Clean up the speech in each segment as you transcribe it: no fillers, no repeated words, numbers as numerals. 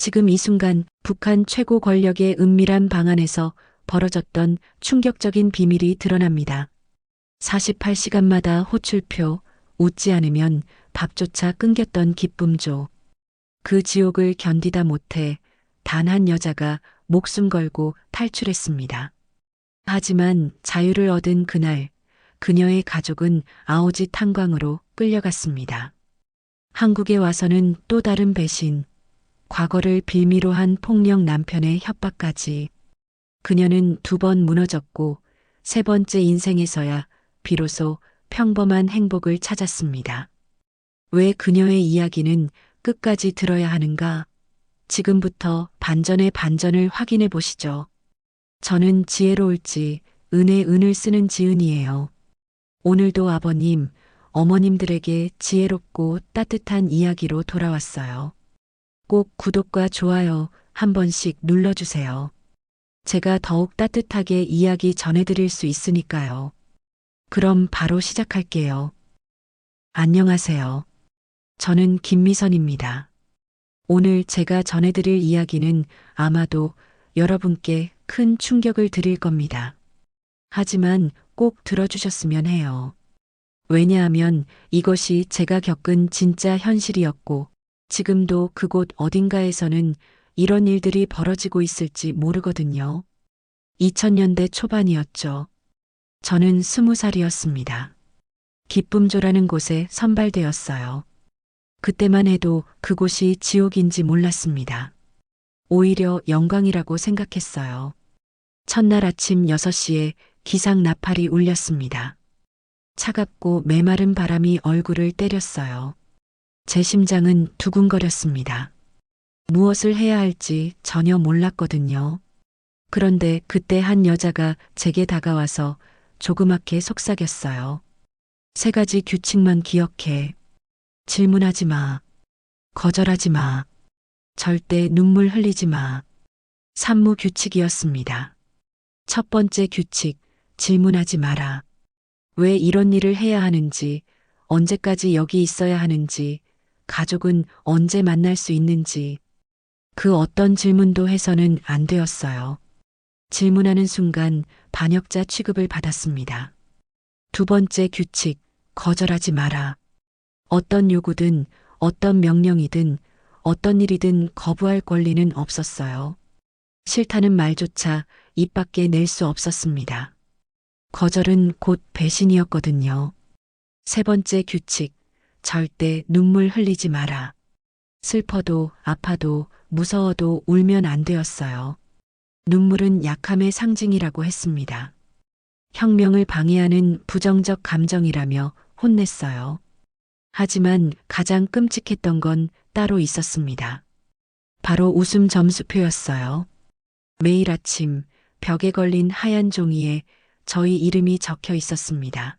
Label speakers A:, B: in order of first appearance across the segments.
A: 지금 이 순간 북한 최고 권력의 은밀한 방안에서 벌어졌던 충격적인 비밀이 드러납니다. 48시간마다 호출표, 웃지 않으면 밥조차 끊겼던 기쁨조. 그 지옥을 견디다 못해 단 한 여자가 목숨 걸고 탈출했습니다. 하지만 자유를 얻은 그날, 그녀의 가족은 아오지 탄광으로 끌려갔습니다. 한국에 와서는 또 다른 배신, 과거를 빌미로 한 폭력 남편의 협박까지. 그녀는 2번 무너졌고 3번째 인생에서야 비로소 평범한 행복을 찾았습니다. 왜 그녀의 이야기는 끝까지 들어야 하는가? 지금부터 반전의 반전을 확인해 보시죠. 저는 지혜로울지 은의 은을 쓰는 지은이에요. 오늘도 아버님, 어머님들에게 지혜롭고 따뜻한 이야기로 돌아왔어요. 꼭 구독과 좋아요 한 번씩 눌러주세요. 제가 더욱 따뜻하게 이야기 전해드릴 수 있으니까요. 그럼 바로 시작할게요. 안녕하세요. 저는 김미선입니다. 오늘 제가 전해드릴 이야기는 아마도 여러분께 큰 충격을 드릴 겁니다. 하지만 꼭 들어주셨으면 해요. 왜냐하면 이것이 제가 겪은 진짜 현실이었고, 지금도 그곳 어딘가에서는 이런 일들이 벌어지고 있을지 모르거든요. 2000년대 초반이었죠. 저는 20살이었습니다. 기쁨조라는 곳에 선발되었어요. 그때만 해도 그곳이 지옥인지 몰랐습니다. 오히려 영광이라고 생각했어요. 첫날 아침 6시에 기상 나팔이 울렸습니다. 차갑고 메마른 바람이 얼굴을 때렸어요. 제 심장은 두근거렸습니다. 무엇을 해야 할지 전혀 몰랐거든요. 그런데 그때 한 여자가 제게 다가와서 조그맣게 속삭였어요. 3가지 규칙만 기억해. 질문하지 마. 거절하지 마. 절대 눈물 흘리지 마. 산무 규칙이었습니다. 첫 번째 규칙, 질문하지 마라. 왜 이런 일을 해야 하는지, 언제까지 여기 있어야 하는지, 가족은 언제 만날 수 있는지, 그 어떤 질문도 해서는 안 되었어요. 질문하는 순간 반역자 취급을 받았습니다. 2번째 규칙, 거절하지 마라. 어떤 요구든, 어떤 명령이든, 어떤 일이든 거부할 권리는 없었어요. 싫다는 말조차 입 밖에 낼 수 없었습니다. 거절은 곧 배신이었거든요. 3번째 규칙, 절대 눈물 흘리지 마라. 슬퍼도 아파도 무서워도 울면 안 되었어요. 눈물은 약함의 상징이라고 했습니다. 혁명을 방해하는 부정적 감정이라며 혼냈어요. 하지만 가장 끔찍했던 건 따로 있었습니다. 바로 웃음 점수표였어요. 매일 아침 벽에 걸린 하얀 종이에 저희 이름이 적혀 있었습니다.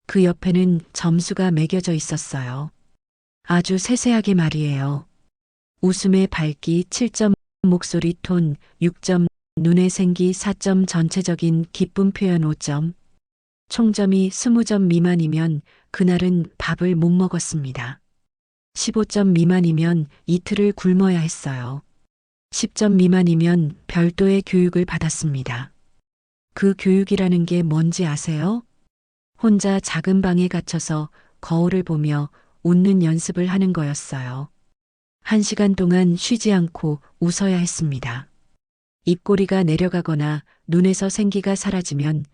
A: 그 옆에는 점수가 매겨져 있었어요. 아주 세세하게 말이에요. 웃음의 밝기 7점, 목소리 톤 6점, 눈의 생기 4점, 전체적인 기쁨 표현 5점. 총점이 20점 미만이면 그날은 밥을 못 먹었습니다. 15점 미만이면 이틀을 굶어야 했어요. 10점 미만이면 별도의 교육을 받았습니다. 그 교육이라는 게 뭔지 아세요? 혼자 작은 방에 갇혀서 거울을 보며 웃는 연습을 하는 거였어요. 1시간 동안 쉬지 않고 웃어야 했습니다. 입꼬리가 내려가거나 눈에서 생기가 사라지면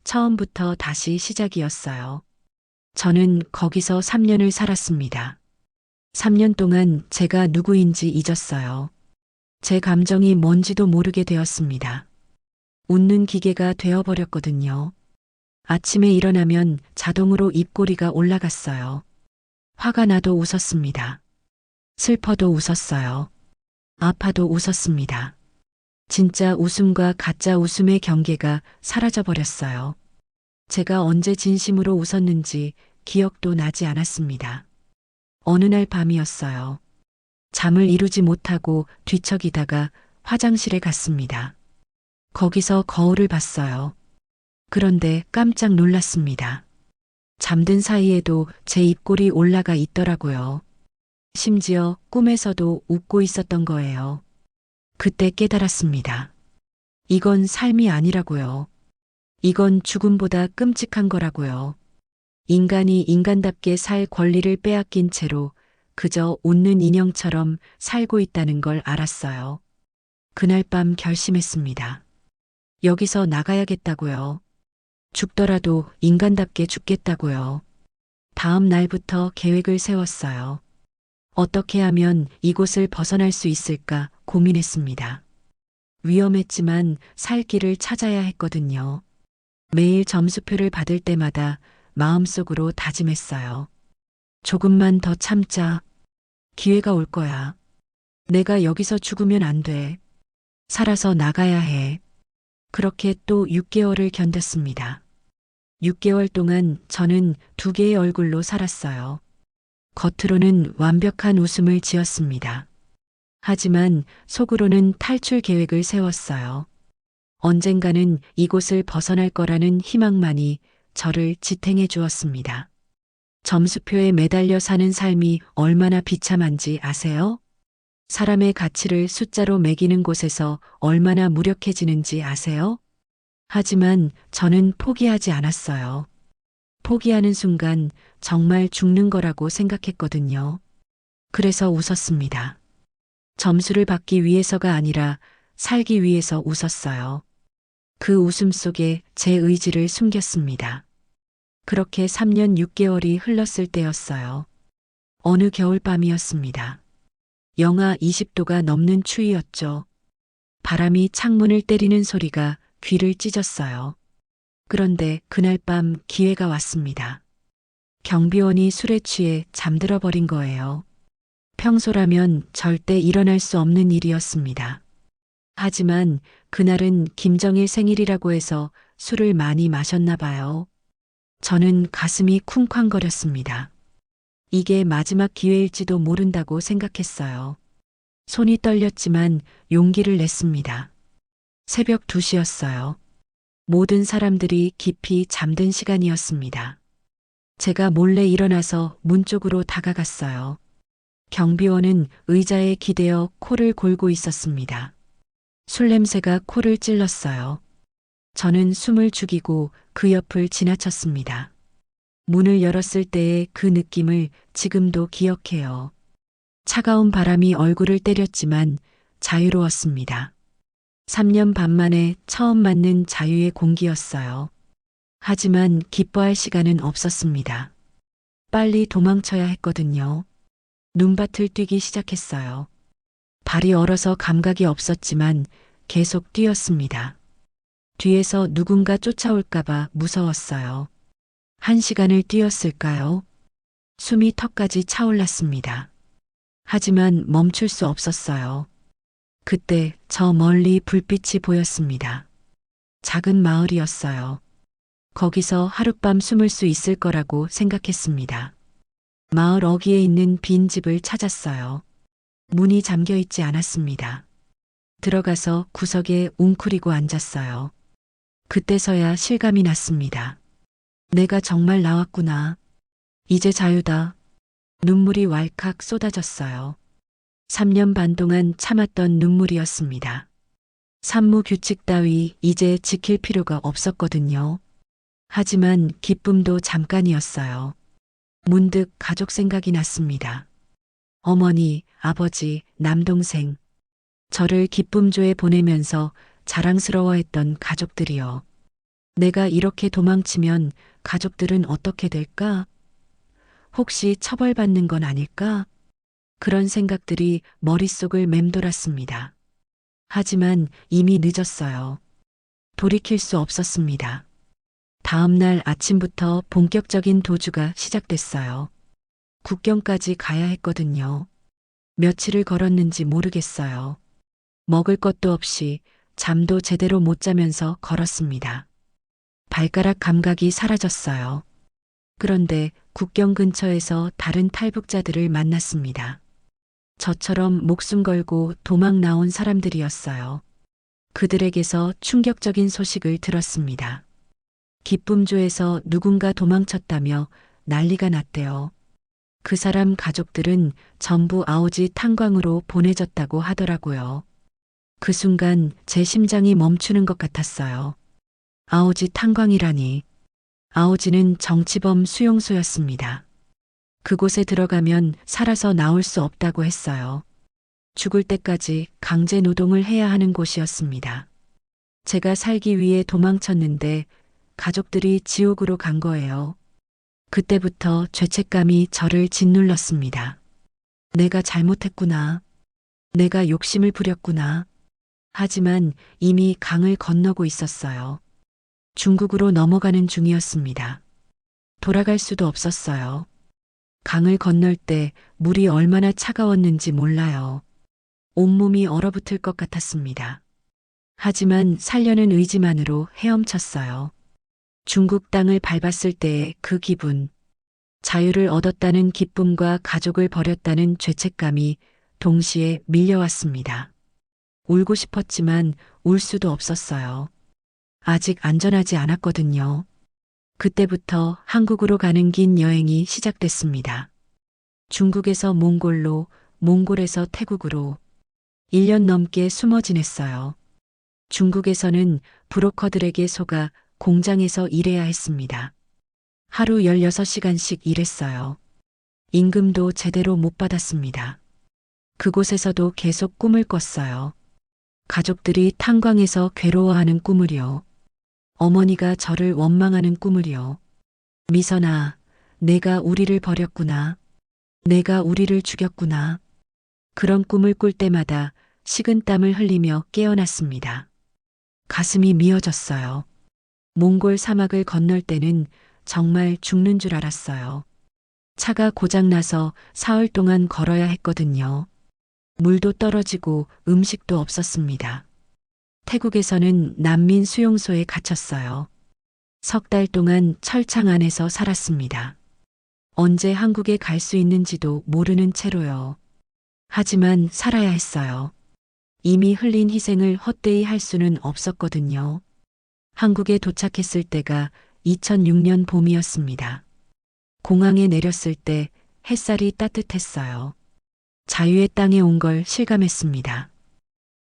A: 처음부터 다시 시작이었어요. 저는 거기서 3년을 살았습니다. 3년 동안 제가 누구인지 잊었어요. 제 감정이 뭔지도 모르게 되었습니다. 웃는 기계가 되어버렸거든요. 아침에 일어나면 자동으로 입꼬리가 올라갔어요. 화가 나도 웃었습니다. 슬퍼도 웃었어요. 아파도 웃었습니다. 진짜 웃음과 가짜 웃음의 경계가 사라져버렸어요. 제가 언제 진심으로 웃었는지 기억도 나지 않았습니다. 어느 날 밤이었어요. 잠을 이루지 못하고 뒤척이다가 화장실에 갔습니다. 거기서 거울을 봤어요. 그런데 깜짝 놀랐습니다. 잠든 사이에도 제 입꼬리 올라가 있더라고요. 심지어 꿈에서도 웃고 있었던 거예요. 그때 깨달았습니다. 이건 삶이 아니라고요. 이건 죽음보다 끔찍한 거라고요. 인간이 인간답게 살 권리를 빼앗긴 채로 그저 웃는 인형처럼 살고 있다는 걸 알았어요. 그날 밤 결심했습니다. 여기서 나가야겠다고요. 죽더라도 인간답게 죽겠다고요. 다음 날부터 계획을 세웠어요. 어떻게 하면 이곳을 벗어날 수 있을까 고민했습니다. 위험했지만 살 길을 찾아야 했거든요. 매일 점수표를 받을 때마다 마음속으로 다짐했어요. 조금만 더 참자. 기회가 올 거야. 내가 여기서 죽으면 안 돼. 살아서 나가야 해. 그렇게 또 6개월을 견뎠습니다. 6개월 동안 저는 두 개의 얼굴로 살았어요. 겉으로는 완벽한 웃음을 지었습니다. 하지만 속으로는 탈출 계획을 세웠어요. 언젠가는 이곳을 벗어날 거라는 희망만이 저를 지탱해 주었습니다. 점수표에 매달려 사는 삶이 얼마나 비참한지 아세요? 사람의 가치를 숫자로 매기는 곳에서 얼마나 무력해지는지 아세요? 하지만 저는 포기하지 않았어요. 포기하는 순간 정말 죽는 거라고 생각했거든요. 그래서 웃었습니다. 점수를 받기 위해서가 아니라 살기 위해서 웃었어요. 그 웃음 속에 제 의지를 숨겼습니다. 그렇게 3년 6개월이 흘렀을 때였어요. 어느 겨울밤이었습니다. 영하 20도가 넘는 추위였죠. 바람이 창문을 때리는 소리가 귀를 찢었어요. 그런데 그날 밤 기회가 왔습니다. 경비원이 술에 취해 잠들어 버린 거예요. 평소라면 절대 일어날 수 없는 일이었습니다. 하지만 그날은 김정일 생일이라고 해서 술을 많이 마셨나 봐요. 저는 가슴이 쿵쾅거렸습니다. 이게 마지막 기회일지도 모른다고 생각했어요. 손이 떨렸지만 용기를 냈습니다. 새벽 2시였어요. 모든 사람들이 깊이 잠든 시간이었습니다. 제가 몰래 일어나서 문 쪽으로 다가갔어요. 경비원은 의자에 기대어 코를 골고 있었습니다. 술 냄새가 코를 찔렀어요. 저는 숨을 죽이고 그 옆을 지나쳤습니다. 문을 열었을 때의 그 느낌을 지금도 기억해요. 차가운 바람이 얼굴을 때렸지만 자유로웠습니다. 3년 반 만에 처음 맞는 자유의 공기였어요. 하지만 기뻐할 시간은 없었습니다. 빨리 도망쳐야 했거든요. 눈밭을 뛰기 시작했어요. 발이 얼어서 감각이 없었지만 계속 뛰었습니다. 뒤에서 누군가 쫓아올까봐 무서웠어요. 1시간을 뛰었을까요? 숨이 턱까지 차올랐습니다. 하지만 멈출 수 없었어요. 그때 저 멀리 불빛이 보였습니다. 작은 마을이었어요. 거기서 하룻밤 숨을 수 있을 거라고 생각했습니다. 마을 어귀에 있는 빈 집을 찾았어요. 문이 잠겨 있지 않았습니다. 들어가서 구석에 웅크리고 앉았어요. 그때서야 실감이 났습니다. 내가 정말 나왔구나. 이제 자유다. 눈물이 왈칵 쏟아졌어요. 3년 반 동안 참았던 눈물이었습니다. 산무 규칙 따위 이제 지킬 필요가 없었거든요. 하지만 기쁨도 잠깐이었어요. 문득 가족 생각이 났습니다. 어머니, 아버지, 남동생. 저를 기쁨조에 보내면서 자랑스러워했던 가족들이요. 내가 이렇게 도망치면 가족들은 어떻게 될까? 혹시 처벌받는 건 아닐까? 그런 생각들이 머릿속을 맴돌았습니다. 하지만 이미 늦었어요. 돌이킬 수 없었습니다. 다음 날 아침부터 본격적인 도주가 시작됐어요. 국경까지 가야 했거든요. 며칠을 걸었는지 모르겠어요. 먹을 것도 없이 잠도 제대로 못 자면서 걸었습니다. 발가락 감각이 사라졌어요. 그런데 국경 근처에서 다른 탈북자들을 만났습니다. 저처럼 목숨 걸고 도망 나온 사람들이었어요. 그들에게서 충격적인 소식을 들었습니다. 기쁨조에서 누군가 도망쳤다며 난리가 났대요. 그 사람 가족들은 전부 아오지 탄광으로 보내졌다고 하더라고요. 그 순간 제 심장이 멈추는 것 같았어요. 아오지 탄광이라니. 아오지는 정치범 수용소였습니다. 그곳에 들어가면 살아서 나올 수 없다고 했어요. 죽을 때까지 강제 노동을 해야 하는 곳이었습니다. 제가 살기 위해 도망쳤는데 가족들이 지옥으로 간 거예요. 그때부터 죄책감이 저를 짓눌렀습니다. 내가 잘못했구나. 내가 욕심을 부렸구나. 하지만 이미 강을 건너고 있었어요. 중국으로 넘어가는 중이었습니다. 돌아갈 수도 없었어요. 강을 건널 때 물이 얼마나 차가웠는지 몰라요. 온몸이 얼어붙을 것 같았습니다. 하지만 살려는 의지만으로 헤엄쳤어요. 중국 땅을 밟았을 때의 그 기분, 자유를 얻었다는 기쁨과 가족을 버렸다는 죄책감이 동시에 밀려왔습니다. 울고 싶었지만 울 수도 없었어요. 아직 안전하지 않았거든요. 그때부터 한국으로 가는 긴 여행이 시작됐습니다. 중국에서 몽골로, 몽골에서 태국으로 1년 넘게 숨어 지냈어요. 중국에서는 브로커들에게 속아 공장에서 일해야 했습니다. 하루 16시간씩 일했어요. 임금도 제대로 못 받았습니다. 그곳에서도 계속 꿈을 꿨어요. 가족들이 탄광에서 괴로워하는 꿈을요. 어머니가 저를 원망하는 꿈을요. 미선아, 내가 우리를 버렸구나. 내가 우리를 죽였구나. 그런 꿈을 꿀 때마다 식은땀을 흘리며 깨어났습니다. 가슴이 미어졌어요. 몽골 사막을 건널 때는 정말 죽는 줄 알았어요. 차가 고장나서 사흘 동안 걸어야 했거든요. 물도 떨어지고 음식도 없었습니다. 태국에서는 난민 수용소에 갇혔어요. 석 달 동안 철창 안에서 살았습니다. 언제 한국에 갈 수 있는지도 모르는 채로요. 하지만 살아야 했어요. 이미 흘린 희생을 헛되이 할 수는 없었거든요. 한국에 도착했을 때가 2006년 봄이었습니다. 공항에 내렸을 때 햇살이 따뜻했어요. 자유의 땅에 온 걸 실감했습니다.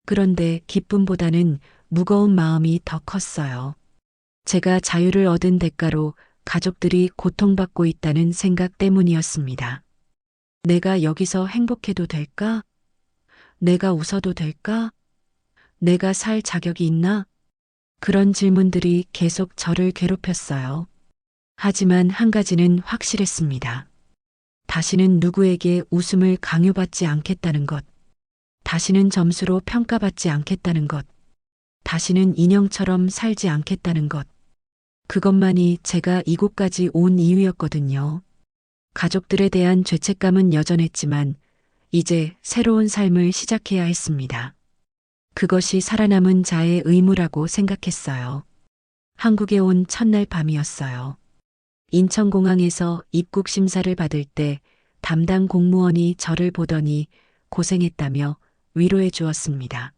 A: 그런데 기쁨보다는 무거운 마음이 더 컸어요. 제가 자유를 얻은 대가로 가족들이 고통받고 있다는 생각 때문이었습니다. 내가 여기서 행복해도 될까? 내가 웃어도 될까? 내가 살 자격이 있나? 그런 질문들이 계속 저를 괴롭혔어요. 하지만 한 가지는 확실했습니다. 다시는 누구에게 웃음을 강요받지 않겠다는 것. 다시는 점수로 평가받지 않겠다는 것. 다시는 인형처럼 살지 않겠다는 것. 그것만이 제가 이곳까지 온 이유였거든요. 가족들에 대한 죄책감은 여전했지만 이제 새로운 삶을 시작해야 했습니다. 그것이 살아남은 자의 의무라고 생각했어요. 한국에 온 첫날 밤이었어요. 인천공항에서 입국 심사를 받을 때 담당 공무원이 저를 보더니 고생했다며 위로해 주었습니다.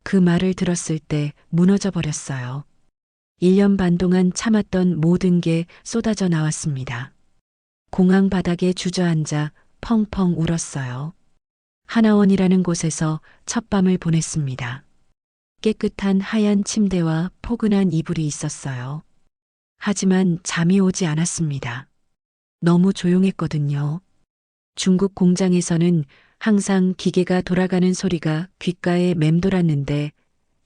A: 그 말을 들었을 때 무너져 버렸어요. 1년 반 동안 참았던 모든 게 쏟아져 나왔습니다. 공항 바닥에 주저앉아 펑펑 울었어요. 하나원이라는 곳에서 첫 밤을 보냈습니다. 깨끗한 하얀 침대와 포근한 이불이 있었어요. 하지만 잠이 오지 않았습니다. 너무 조용했거든요. 중국 공장에서는 항상 기계가 돌아가는 소리가 귓가에 맴돌았는데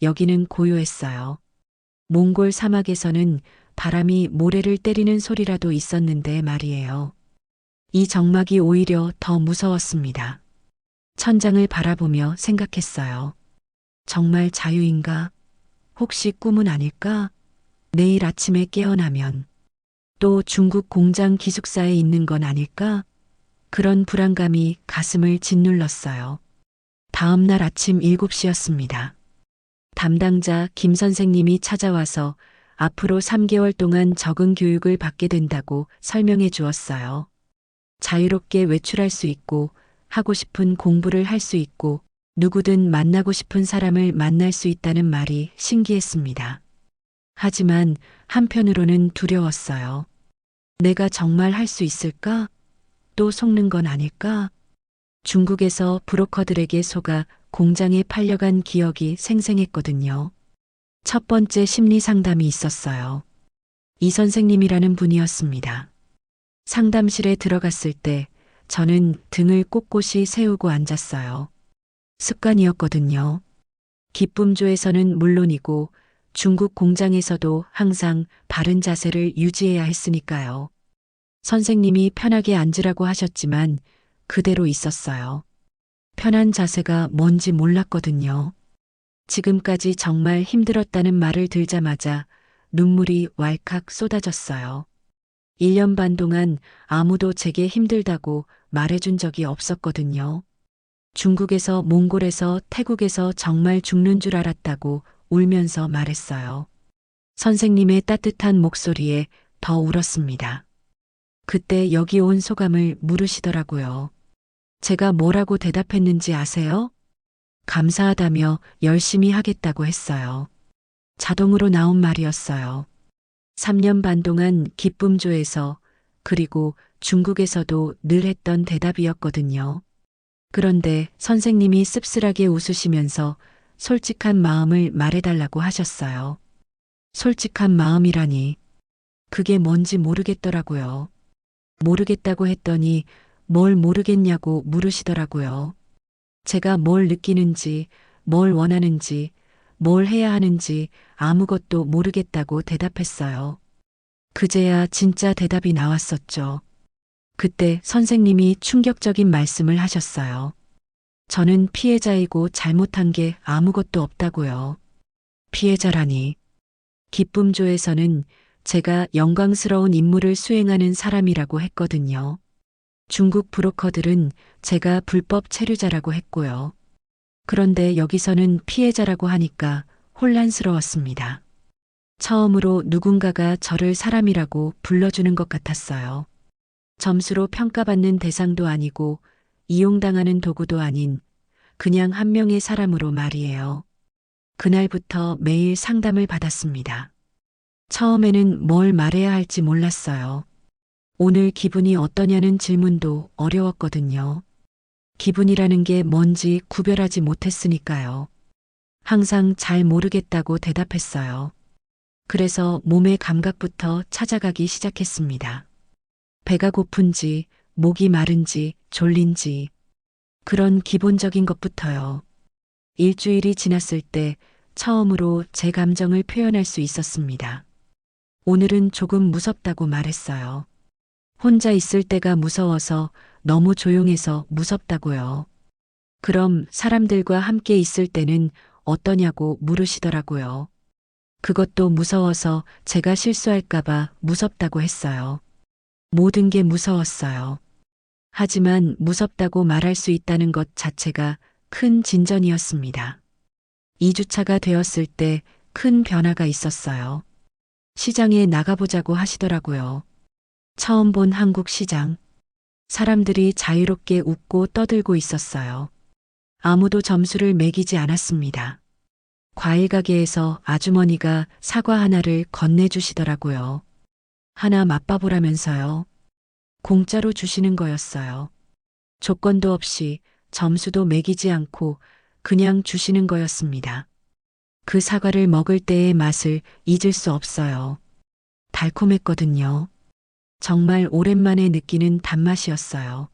A: 여기는 고요했어요. 몽골 사막에서는 바람이 모래를 때리는 소리라도 있었는데 말이에요. 이 정막이 오히려 더 무서웠습니다. 천장을 바라보며 생각했어요. 정말 자유인가? 혹시 꿈은 아닐까? 내일 아침에 깨어나면 또 중국 공장 기숙사에 있는 건 아닐까? 그런 불안감이 가슴을 짓눌렀어요. 다음 날 아침 7시였습니다. 담당자 김 선생님이 찾아와서 앞으로 3개월 동안 적응 교육을 받게 된다고 설명해 주었어요. 자유롭게 외출할 수 있고 하고 싶은 공부를 할 수 있고 누구든 만나고 싶은 사람을 만날 수 있다는 말이 신기했습니다. 하지만 한편으로는 두려웠어요. 내가 정말 할 수 있을까? 또 속는 건 아닐까? 중국에서 브로커들에게 속아 공장에 팔려간 기억이 생생했거든요. 첫 번째 심리 상담이 있었어요. 이 선생님이라는 분이었습니다. 상담실에 들어갔을 때 저는 등을 꼿꼿이 세우고 앉았어요. 습관이었거든요. 기쁨조에서는 물론이고 중국 공장에서도 항상 바른 자세를 유지해야 했으니까요. 선생님이 편하게 앉으라고 하셨지만 그대로 있었어요. 편한 자세가 뭔지 몰랐거든요. 지금까지 정말 힘들었다는 말을 들자마자 눈물이 왈칵 쏟아졌어요. 1년 반 동안 아무도 제게 힘들다고 말해준 적이 없었거든요. 중국에서 몽골에서 태국에서 정말 죽는 줄 알았다고 울면서 말했어요. 선생님의 따뜻한 목소리에 더 울었습니다. 그때 여기 온 소감을 물으시더라고요. 제가 뭐라고 대답했는지 아세요? 감사하다며 열심히 하겠다고 했어요. 자동으로 나온 말이었어요. 3년 반 동안 기쁨조에서 그리고 중국에서도 늘 했던 대답이었거든요. 그런데 선생님이 씁쓸하게 웃으시면서 솔직한 마음을 말해달라고 하셨어요. 솔직한 마음이라니 그게 뭔지 모르겠더라고요. 모르겠다고 했더니 뭘 모르겠냐고 물으시더라고요. 제가 뭘 느끼는지, 뭘 원하는지, 뭘 해야 하는지 아무것도 모르겠다고 대답했어요. 그제야 진짜 대답이 나왔었죠. 그때 선생님이 충격적인 말씀을 하셨어요. 저는 피해자이고 잘못한 게 아무것도 없다고요. 피해자라니. 기쁨조에서는 제가 영광스러운 임무를 수행하는 사람이라고 했거든요. 중국 브로커들은 제가 불법 체류자라고 했고요. 그런데 여기서는 피해자라고 하니까 혼란스러웠습니다. 처음으로 누군가가 저를 사람이라고 불러주는 것 같았어요. 점수로 평가받는 대상도 아니고 이용당하는 도구도 아닌 그냥 한 명의 사람으로 말이에요. 그날부터 매일 상담을 받았습니다. 처음에는 뭘 말해야 할지 몰랐어요. 오늘 기분이 어떠냐는 질문도 어려웠거든요. 기분이라는 게 뭔지 구별하지 못했으니까요. 항상 잘 모르겠다고 대답했어요. 그래서 몸의 감각부터 찾아가기 시작했습니다. 배가 고픈지, 목이 마른지, 졸린지, 그런 기본적인 것부터요. 일주일이 지났을 때 처음으로 제 감정을 표현할 수 있었습니다. 오늘은 조금 무섭다고 말했어요. 혼자 있을 때가 무서워서 너무 조용해서 무섭다고요. 그럼 사람들과 함께 있을 때는 어떠냐고 물으시더라고요. 그것도 무서워서 제가 실수할까봐 무섭다고 했어요. 모든 게 무서웠어요. 하지만 무섭다고 말할 수 있다는 것 자체가 큰 진전이었습니다. 2주차가 되었을 때 큰 변화가 있었어요. 시장에 나가보자고 하시더라고요. 처음 본 한국 시장. 사람들이 자유롭게 웃고 떠들고 있었어요. 아무도 점수를 매기지 않았습니다. 과일 가게에서 아주머니가 사과 하나를 건네주시더라고요. 하나 맛봐보라면서요. 공짜로 주시는 거였어요. 조건도 없이 점수도 매기지 않고 그냥 주시는 거였습니다. 그 사과를 먹을 때의 맛을 잊을 수 없어요. 달콤했거든요. 정말 오랜만에 느끼는 단맛이었어요.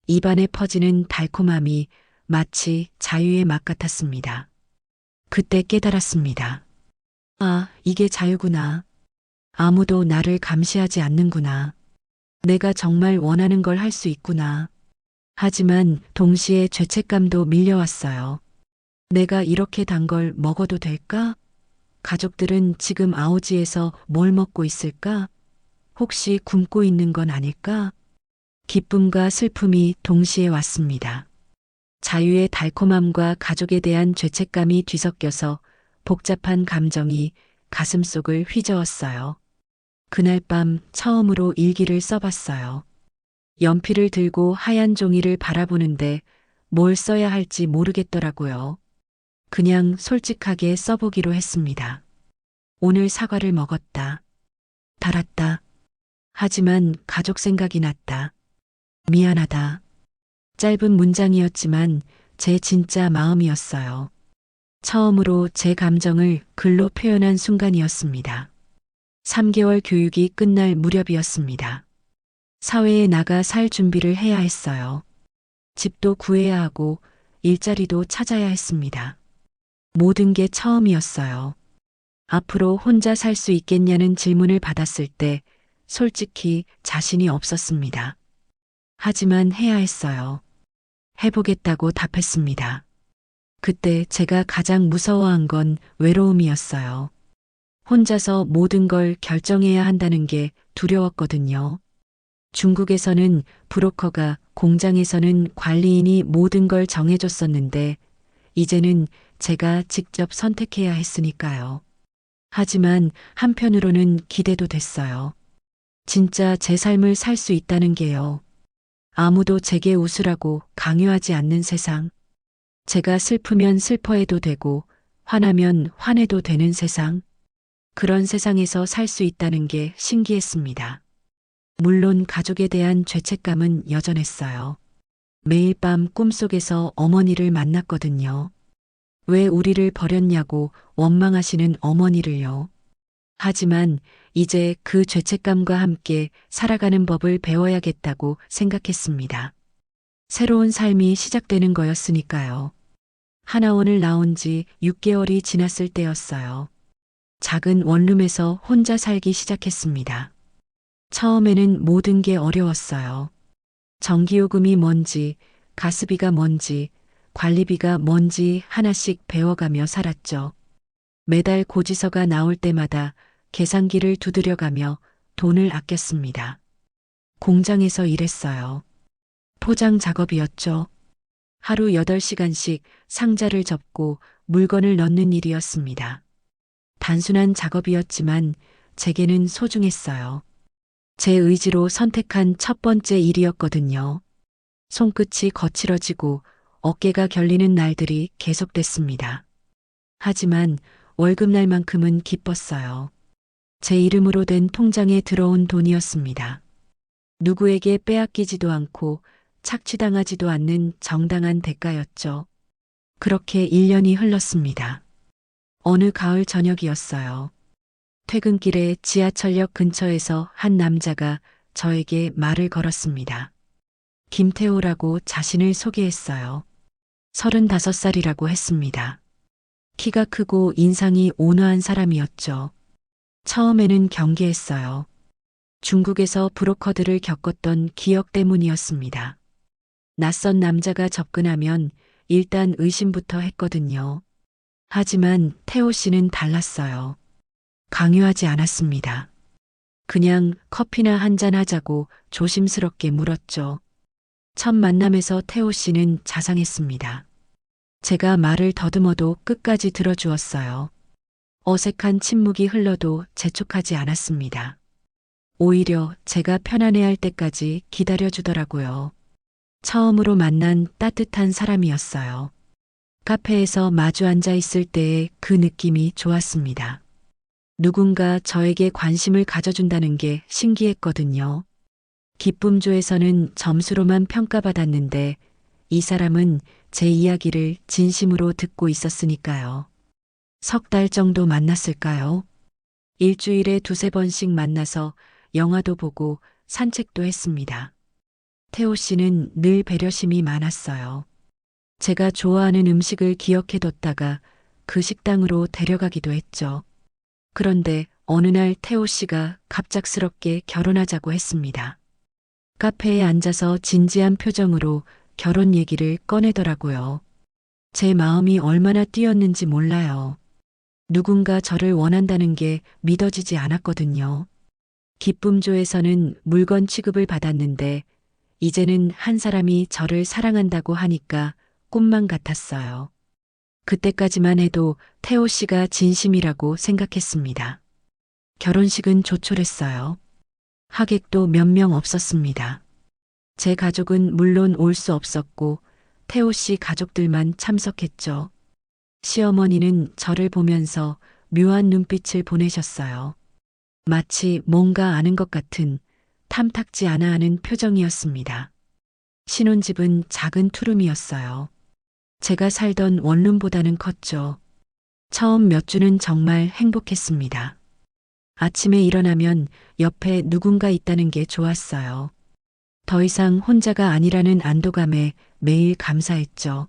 A: 입안에 퍼지는 달콤함이 마치 자유의 맛 같았습니다. 그때 깨달았습니다. 아, 이게 자유구나. 아무도 나를 감시하지 않는구나. 내가 정말 원하는 걸 할 수 있구나. 하지만 동시에 죄책감도 밀려왔어요. 내가 이렇게 단 걸 먹어도 될까? 가족들은 지금 아오지에서 뭘 먹고 있을까? 혹시 굶고 있는 건 아닐까? 기쁨과 슬픔이 동시에 왔습니다. 자유의 달콤함과 가족에 대한 죄책감이 뒤섞여서 복잡한 감정이 가슴속을 휘저었어요. 그날 밤 처음으로 일기를 써봤어요. 연필을 들고 하얀 종이를 바라보는데 뭘 써야 할지 모르겠더라고요. 그냥 솔직하게 써보기로 했습니다. 오늘 사과를 먹었다. 달았다. 하지만 가족 생각이 났다. 미안하다. 짧은 문장이었지만 제 진짜 마음이었어요. 처음으로 제 감정을 글로 표현한 순간이었습니다. 3개월 교육이 끝날 무렵이었습니다. 사회에 나가 살 준비를 해야 했어요. 집도 구해야 하고 일자리도 찾아야 했습니다. 모든 게 처음이었어요. 앞으로 혼자 살 수 있겠냐는 질문을 받았을 때 솔직히 자신이 없었습니다. 하지만 해야 했어요. 해보겠다고 답했습니다. 그때 제가 가장 무서워한 건 외로움이었어요. 혼자서 모든 걸 결정해야 한다는 게 두려웠거든요. 중국에서는 브로커가, 공장에서는 관리인이 모든 걸 정해줬었는데 이제는 제가 직접 선택해야 했으니까요. 하지만 한편으로는 기대도 됐어요. 진짜 제 삶을 살 수 있다는 게요. 아무도 제게 웃으라고 강요하지 않는 세상. 제가 슬프면 슬퍼해도 되고 화나면 화내도 되는 세상. 그런 세상에서 살 수 있다는 게 신기했습니다. 물론 가족에 대한 죄책감은 여전했어요. 매일 밤 꿈속에서 어머니를 만났거든요. 왜 우리를 버렸냐고 원망하시는 어머니를요. 하지만 이제 그 죄책감과 함께 살아가는 법을 배워야겠다고 생각했습니다. 새로운 삶이 시작되는 거였으니까요. 하나원을 나온 지 6개월이 지났을 때였어요. 작은 원룸에서 혼자 살기 시작했습니다. 처음에는 모든 게 어려웠어요. 전기요금이 뭔지, 가스비가 뭔지, 관리비가 뭔지 하나씩 배워가며 살았죠. 매달 고지서가 나올 때마다 계산기를 두드려가며 돈을 아꼈습니다. 공장에서 일했어요. 포장 작업이었죠. 하루 8시간씩 상자를 접고 물건을 넣는 일이었습니다. 단순한 작업이었지만 제게는 소중했어요. 제 의지로 선택한 첫 번째 일이었거든요. 손끝이 거칠어지고 어깨가 결리는 날들이 계속됐습니다. 하지만 월급날만큼은 기뻤어요. 제 이름으로 된 통장에 들어온 돈이었습니다. 누구에게 빼앗기지도 않고 착취당하지도 않는 정당한 대가였죠. 그렇게 1년이 흘렀습니다. 어느 가을 저녁이었어요. 퇴근길에 지하철역 근처에서 한 남자가 저에게 말을 걸었습니다. 김태호라고 자신을 소개했어요. 35살이라고 했습니다. 키가 크고 인상이 온화한 사람이었죠. 처음에는 경계했어요. 중국에서 브로커들을 겪었던 기억 때문이었습니다. 낯선 남자가 접근하면 일단 의심부터 했거든요. 하지만 태호 씨는 달랐어요. 강요하지 않았습니다. 그냥 커피나 한잔 하자고 조심스럽게 물었죠. 첫 만남에서 태호 씨는 자상했습니다. 제가 말을 더듬어도 끝까지 들어주었어요. 어색한 침묵이 흘러도 재촉하지 않았습니다. 오히려 제가 편안해할 때까지 기다려주더라고요. 처음으로 만난 따뜻한 사람이었어요. 카페에서 마주 앉아 있을 때의 그 느낌이 좋았습니다. 누군가 저에게 관심을 가져준다는 게 신기했거든요. 기쁨조에서는 점수로만 평가받았는데 이 사람은 제 이야기를 진심으로 듣고 있었으니까요. 3달 정도 만났을까요? 일주일에 2~3번씩 만나서 영화도 보고 산책도 했습니다. 태호 씨는 늘 배려심이 많았어요. 제가 좋아하는 음식을 기억해뒀다가 그 식당으로 데려가기도 했죠. 그런데 어느 날 태호 씨가 갑작스럽게 결혼하자고 했습니다. 카페에 앉아서 진지한 표정으로 결혼 얘기를 꺼내더라고요. 제 마음이 얼마나 뛰었는지 몰라요. 누군가 저를 원한다는 게 믿어지지 않았거든요. 기쁨조에서는 물건 취급을 받았는데 이제는 한 사람이 저를 사랑한다고 하니까 꿈만 같았어요. 그때까지만 해도 태호 씨가 진심이라고 생각했습니다. 결혼식은 조촐했어요. 하객도 몇 명 없었습니다. 제 가족은 물론 올 수 없었고 태호 씨 가족들만 참석했죠. 시어머니는 저를 보면서 묘한 눈빛을 보내셨어요. 마치 뭔가 아는 것 같은 탐탁지 않아 하는 표정이었습니다. 신혼집은 작은 투룸이었어요. 제가 살던 원룸보다는 컸죠. 처음 몇 주는 정말 행복했습니다. 아침에 일어나면 옆에 누군가 있다는 게 좋았어요. 더 이상 혼자가 아니라는 안도감에 매일 감사했죠.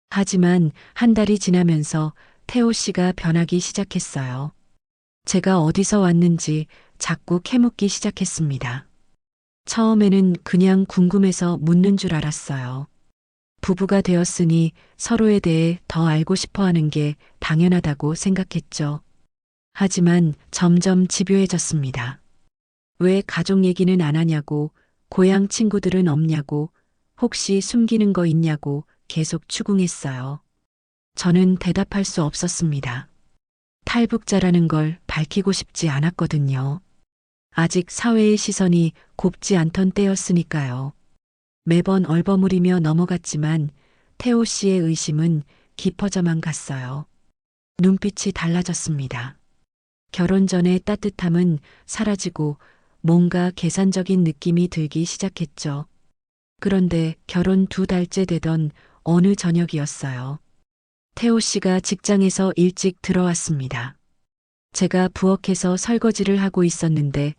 A: 하지만 한 달이 지나면서 태호 씨가 변하기 시작했어요. 제가 어디서 왔는지 자꾸 캐묻기 시작했습니다. 처음에는 그냥 궁금해서 묻는 줄 알았어요. 부부가 되었으니 서로에 대해 더 알고 싶어 하는 게 당연하다고 생각했죠. 하지만 점점 집요해졌습니다. 왜 가족 얘기는 안 하냐고, 고향 친구들은 없냐고, 혹시 숨기는 거 있냐고 계속 추궁했어요. 저는 대답할 수 없었습니다. 탈북자라는 걸 밝히고 싶지 않았거든요. 아직 사회의 시선이 곱지 않던 때였으니까요. 매번 얼버무리며 넘어갔지만 태호 씨의 의심은 깊어져만 갔어요. 눈빛이 달라졌습니다. 결혼 전의 따뜻함은 사라지고 뭔가 계산적인 느낌이 들기 시작했죠. 그런데 결혼 2달째 되던 어느 저녁이었어요. 태호 씨가 직장에서 일찍 들어왔습니다. 제가 부엌에서 설거지를 하고 있었는데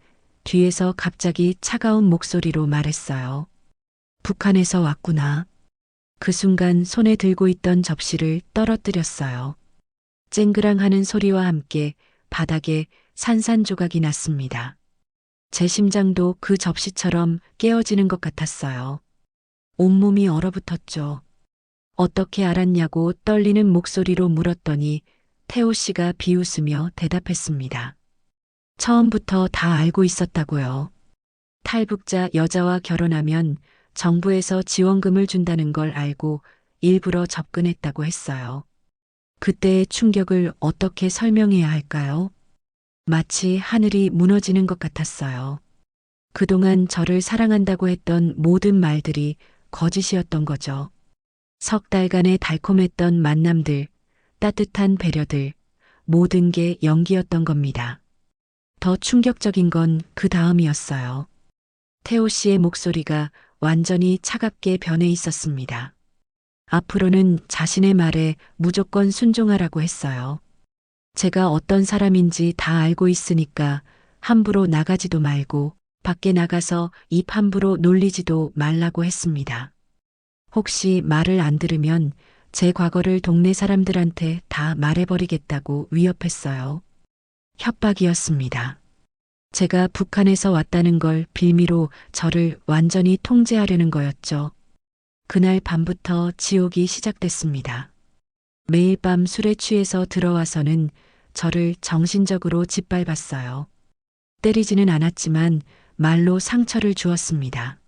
A: 뒤에서 갑자기 차가운 목소리로 말했어요. 북한에서 왔구나. 그 순간 손에 들고 있던 접시를 떨어뜨렸어요. 쨍그랑하는 소리와 함께 바닥에 산산조각이 났습니다. 제 심장도 그 접시처럼 깨어지는 것 같았어요. 온몸이 얼어붙었죠. 어떻게 알았냐고 떨리는 목소리로 물었더니 태호 씨가 비웃으며 대답했습니다. 처음부터 다 알고 있었다고요. 탈북자 여자와 결혼하면 정부에서 지원금을 준다는 걸 알고 일부러 접근했다고 했어요. 그때의 충격을 어떻게 설명해야 할까요? 마치 하늘이 무너지는 것 같았어요. 그동안 저를 사랑한다고 했던 모든 말들이 거짓이었던 거죠. 석 달간의 달콤했던 만남들, 따뜻한 배려들, 모든 게 연기였던 겁니다. 더 충격적인 건 그 다음이었어요. 태호 씨의 목소리가 완전히 차갑게 변해 있었습니다. 앞으로는 자신의 말에 무조건 순종하라고 했어요. 제가 어떤 사람인지 다 알고 있으니까 함부로 나가지도 말고 밖에 나가서 입 함부로 놀리지도 말라고 했습니다. 혹시 말을 안 들으면 제 과거를 동네 사람들한테 다 말해버리겠다고 위협했어요. 협박이었습니다. 제가 북한에서 왔다는 걸 빌미로 저를 완전히 통제하려는 거였죠. 그날 밤부터 지옥이 시작됐습니다. 매일 밤 술에 취해서 들어와서는 저를 정신적으로 짓밟았어요. 때리지는 않았지만 말로 상처를 주었습니다.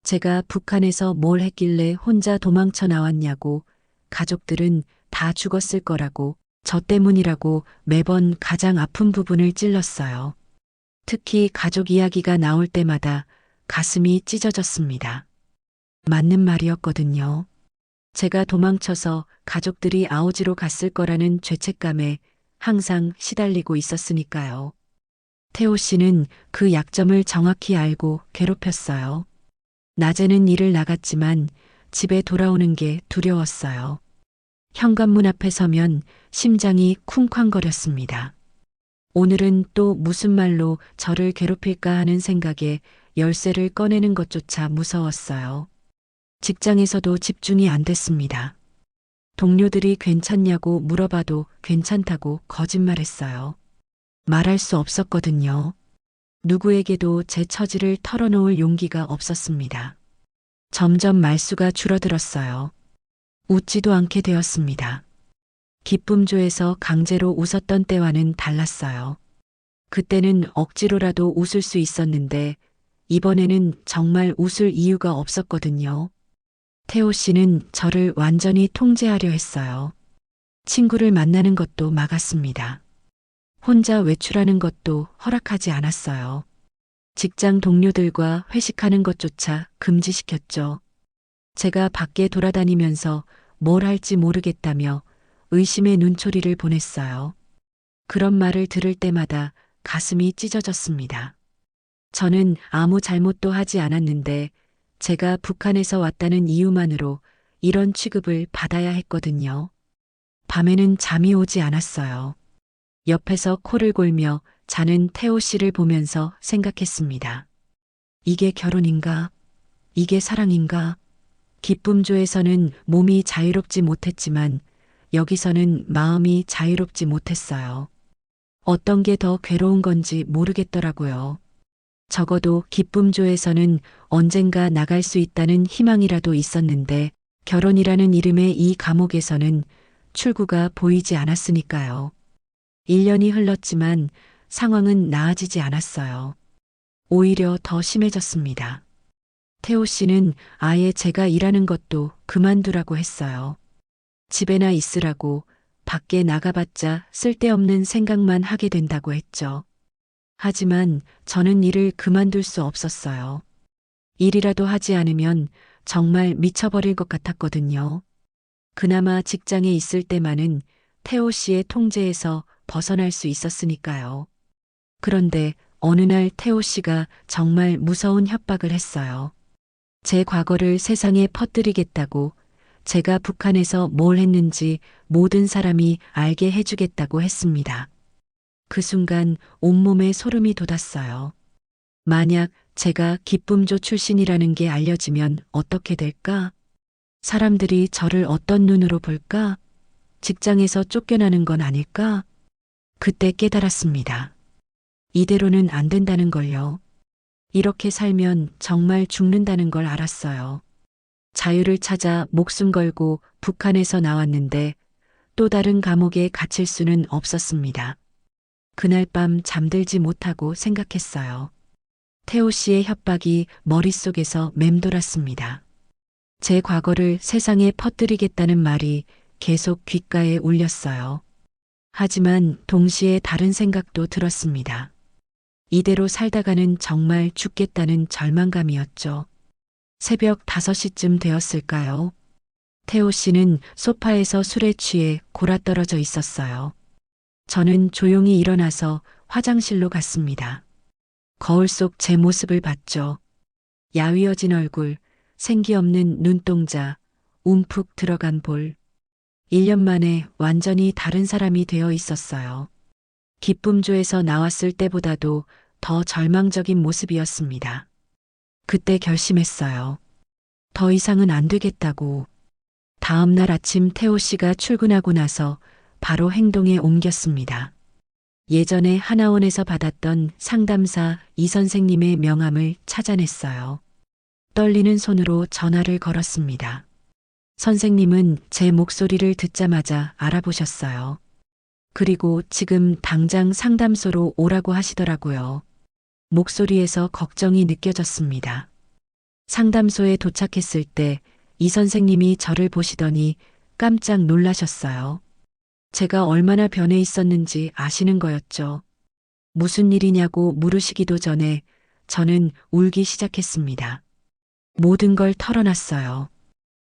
A: 제가 북한에서 뭘 했길래 혼자 도망쳐 나왔냐고, 가족들은 다 죽었을 거라고, 저 때문이라고 매번 가장 아픈 부분을 찔렀어요. 특히 가족 이야기가 나올 때마다 가슴이 찢어졌습니다. 맞는 말이었거든요. 제가 도망쳐서 가족들이 아우지로 갔을 거라는 죄책감에 항상 시달리고 있었으니까요. 태호 씨는 그 약점을 정확히 알고 괴롭혔어요. 낮에는 일을 나갔지만 집에 돌아오는 게 두려웠어요. 현관문 앞에 서면 심장이 쿵쾅거렸습니다. 오늘은 또 무슨 말로 저를 괴롭힐까 하는 생각에 열쇠를 꺼내는 것조차 무서웠어요. 직장에서도 집중이 안 됐습니다. 동료들이 괜찮냐고 물어봐도 괜찮다고 거짓말했어요. 말할 수 없었거든요. 누구에게도 제 처지를 털어놓을 용기가 없었습니다. 점점 말수가 줄어들었어요. 웃지도 않게 되었습니다. 기쁨조에서 강제로 웃었던 때와는 달랐어요. 그때는 억지로라도 웃을 수 있었는데 이번에는 정말 웃을 이유가 없었거든요. 태호 씨는 저를 완전히 통제하려 했어요. 친구를 만나는 것도 막았습니다. 혼자 외출하는 것도 허락하지 않았어요. 직장 동료들과 회식하는 것조차 금지시켰죠. 제가 밖에 돌아다니면서 뭘 할지 모르겠다며 의심의 눈초리를 보냈어요. 그런 말을 들을 때마다 가슴이 찢어졌습니다. 저는 아무 잘못도 하지 않았는데 제가 북한에서 왔다는 이유만으로 이런 취급을 받아야 했거든요. 밤에는 잠이 오지 않았어요. 옆에서 코를 골며 자는 태호 씨를 보면서 생각했습니다. 이게 결혼인가? 이게 사랑인가? 기쁨조에서는 몸이 자유롭지 못했지만 여기서는 마음이 자유롭지 못했어요. 어떤 게 더 괴로운 건지 모르겠더라고요. 적어도 기쁨조에서는 언젠가 나갈 수 있다는 희망이라도 있었는데 결혼이라는 이름의 이 감옥에서는 출구가 보이지 않았으니까요. 1년이 흘렀지만 상황은 나아지지 않았어요. 오히려 더 심해졌습니다. 태호 씨는 아예 제가 일하는 것도 그만두라고 했어요. 집에나 있으라고, 밖에 나가봤자 쓸데없는 생각만 하게 된다고 했죠. 하지만 저는 일을 그만둘 수 없었어요. 일이라도 하지 않으면 정말 미쳐버릴 것 같았거든요. 그나마 직장에 있을 때만은 태호 씨의 통제에서 벗어날 수 있었으니까요. 그런데 어느 날 태호 씨가 정말 무서운 협박을 했어요. 제 과거를 세상에 퍼뜨리겠다고, 제가 북한에서 뭘 했는지 모든 사람이 알게 해주겠다고 했습니다. 그 순간 온몸에 소름이 돋았어요. 만약 제가 기쁨조 출신이라는 게 알려지면 어떻게 될까? 사람들이 저를 어떤 눈으로 볼까? 직장에서 쫓겨나는 건 아닐까? 그때 깨달았습니다. 이대로는 안 된다는 걸요. 이렇게 살면 정말 죽는다는 걸 알았어요. 자유를 찾아 목숨 걸고 북한에서 나왔는데 또 다른 감옥에 갇힐 수는 없었습니다. 그날 밤 잠들지 못하고 생각했어요. 태호 씨의 협박이 머릿속에서 맴돌았습니다. 제 과거를 세상에 퍼뜨리겠다는 말이 계속 귓가에 울렸어요. 하지만 동시에 다른 생각도 들었습니다. 이대로 살다가는 정말 죽겠다는 절망감이었죠. 새벽 5시쯤 되었을까요? 태호 씨는 소파에서 술에 취해 골아떨어져 있었어요. 저는 조용히 일어나서 화장실로 갔습니다. 거울 속 제 모습을 봤죠. 야위어진 얼굴, 생기 없는 눈동자, 움푹 들어간 볼. 1년 만에 완전히 다른 사람이 되어 있었어요. 기쁨조에서 나왔을 때보다도 더 절망적인 모습이었습니다. 그때 결심했어요. 더 이상은 안 되겠다고. 다음 날 아침 태호 씨가 출근하고 나서 바로 행동에 옮겼습니다. 예전에 하나원에서 받았던 상담사 이 선생님의 명함을 찾아냈어요. 떨리는 손으로 전화를 걸었습니다. 선생님은 제 목소리를 듣자마자 알아보셨어요. 그리고 지금 당장 상담소로 오라고 하시더라고요. 목소리에서 걱정이 느껴졌습니다. 상담소에 도착했을 때 이 선생님이 저를 보시더니 깜짝 놀라셨어요. 제가 얼마나 변해 있었는지 아시는 거였죠. 무슨 일이냐고 물으시기도 전에 저는 울기 시작했습니다. 모든 걸 털어놨어요.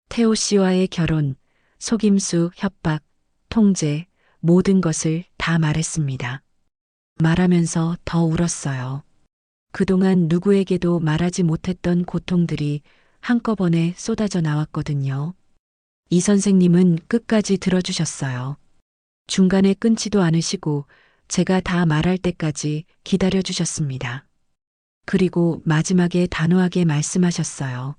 A: 태호 씨와의 결혼, 속임수, 협박, 통제, 모든 것을 다 말했습니다. 말하면서 더 울었어요. 그동안 누구에게도 말하지 못했던 고통들이 한꺼번에 쏟아져 나왔거든요. 이 선생님은 끝까지 들어주셨어요. 중간에 끊지도 않으시고 제가 다 말할 때까지 기다려 주셨습니다. 그리고 마지막에 단호하게 말씀하셨어요.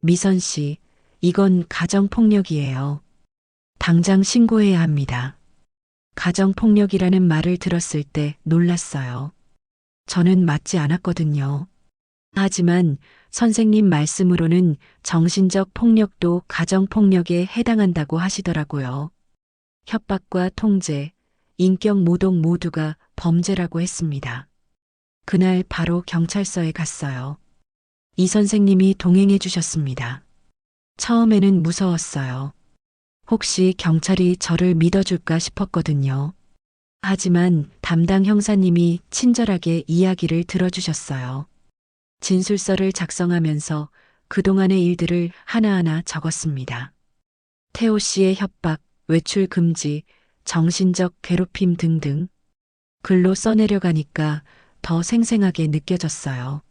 A: 미선 씨, 이건 가정폭력이에요. 당장 신고해야 합니다. 가정폭력이라는 말을 들었을 때 놀랐어요. 저는 맞지 않았거든요. 하지만 선생님 말씀으로는 정신적 폭력도 가정폭력에 해당한다고 하시더라고요. 협박과 통제, 인격 모독 모두가 범죄라고 했습니다. 그날 바로 경찰서에 갔어요. 이 선생님이 동행해 주셨습니다. 처음에는 무서웠어요. 혹시 경찰이 저를 믿어줄까 싶었거든요. 하지만 담당 형사님이 친절하게 이야기를 들어주셨어요. 진술서를 작성하면서 그동안의 일들을 하나하나 적었습니다. 태호 씨의 협박, 외출 금지, 정신적 괴롭힘 등등. 글로 써내려가니까 더 생생하게 느껴졌어요.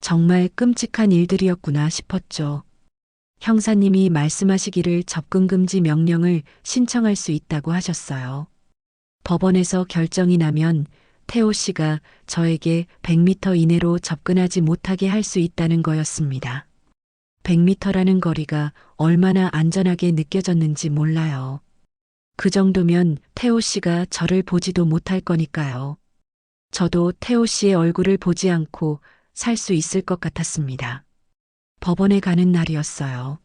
A: 정말 끔찍한 일들이었구나 싶었죠. 형사님이 말씀하시기를 접근금지 명령을 신청할 수 있다고 하셨어요. 법원에서 결정이 나면 태호 씨가 저에게 100m 이내로 접근하지 못하게 할 수 있다는 거였습니다. 100m라는 거리가 얼마나 안전하게 느껴졌는지 몰라요. 그 정도면 태호 씨가 저를 보지도 못할 거니까요. 저도 태호 씨의 얼굴을 보지 않고 살 수 있을 것 같았습니다. 법원에 가는 날이었어요.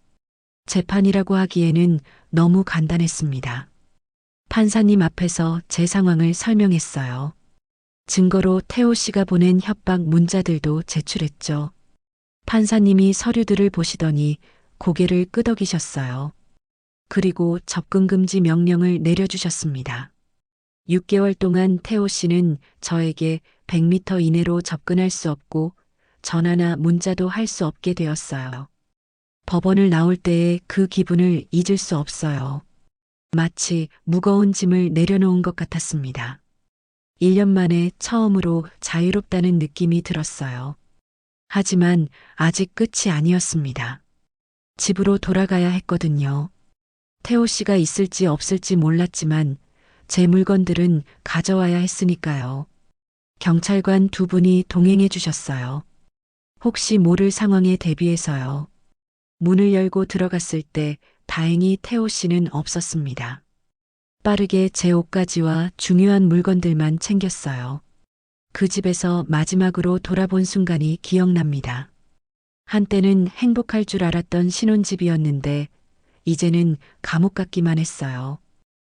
A: 재판이라고 하기에는 너무 간단했습니다. 판사님 앞에서 제 상황을 설명했어요. 증거로 태호 씨가 보낸 협박 문자들도 제출했죠. 판사님이 서류들을 보시더니 고개를 끄덕이셨어요. 그리고 접근금지 명령을 내려주셨습니다. 6개월 동안 태호 씨는 저에게 100m 이내로 접근할 수 없고 전화나 문자도 할 수 없게 되었어요. 법원을 나올 때의 그 기분을 잊을 수 없어요. 마치 무거운 짐을 내려놓은 것 같았습니다. 1년 만에 처음으로 자유롭다는 느낌이 들었어요. 하지만 아직 끝이 아니었습니다. 집으로 돌아가야 했거든요. 태호 씨가 있을지 없을지 몰랐지만 제 물건들은 가져와야 했으니까요. 경찰관 두 분이 동행해 주셨어요. 혹시 모를 상황에 대비해서요. 문을 열고 들어갔을 때 다행히 태호 씨는 없었습니다. 빠르게 제 옷가지와 중요한 물건들만 챙겼어요. 그 집에서 마지막으로 돌아본 순간이 기억납니다. 한때는 행복할 줄 알았던 신혼집이었는데 이제는 감옥 같기만 했어요.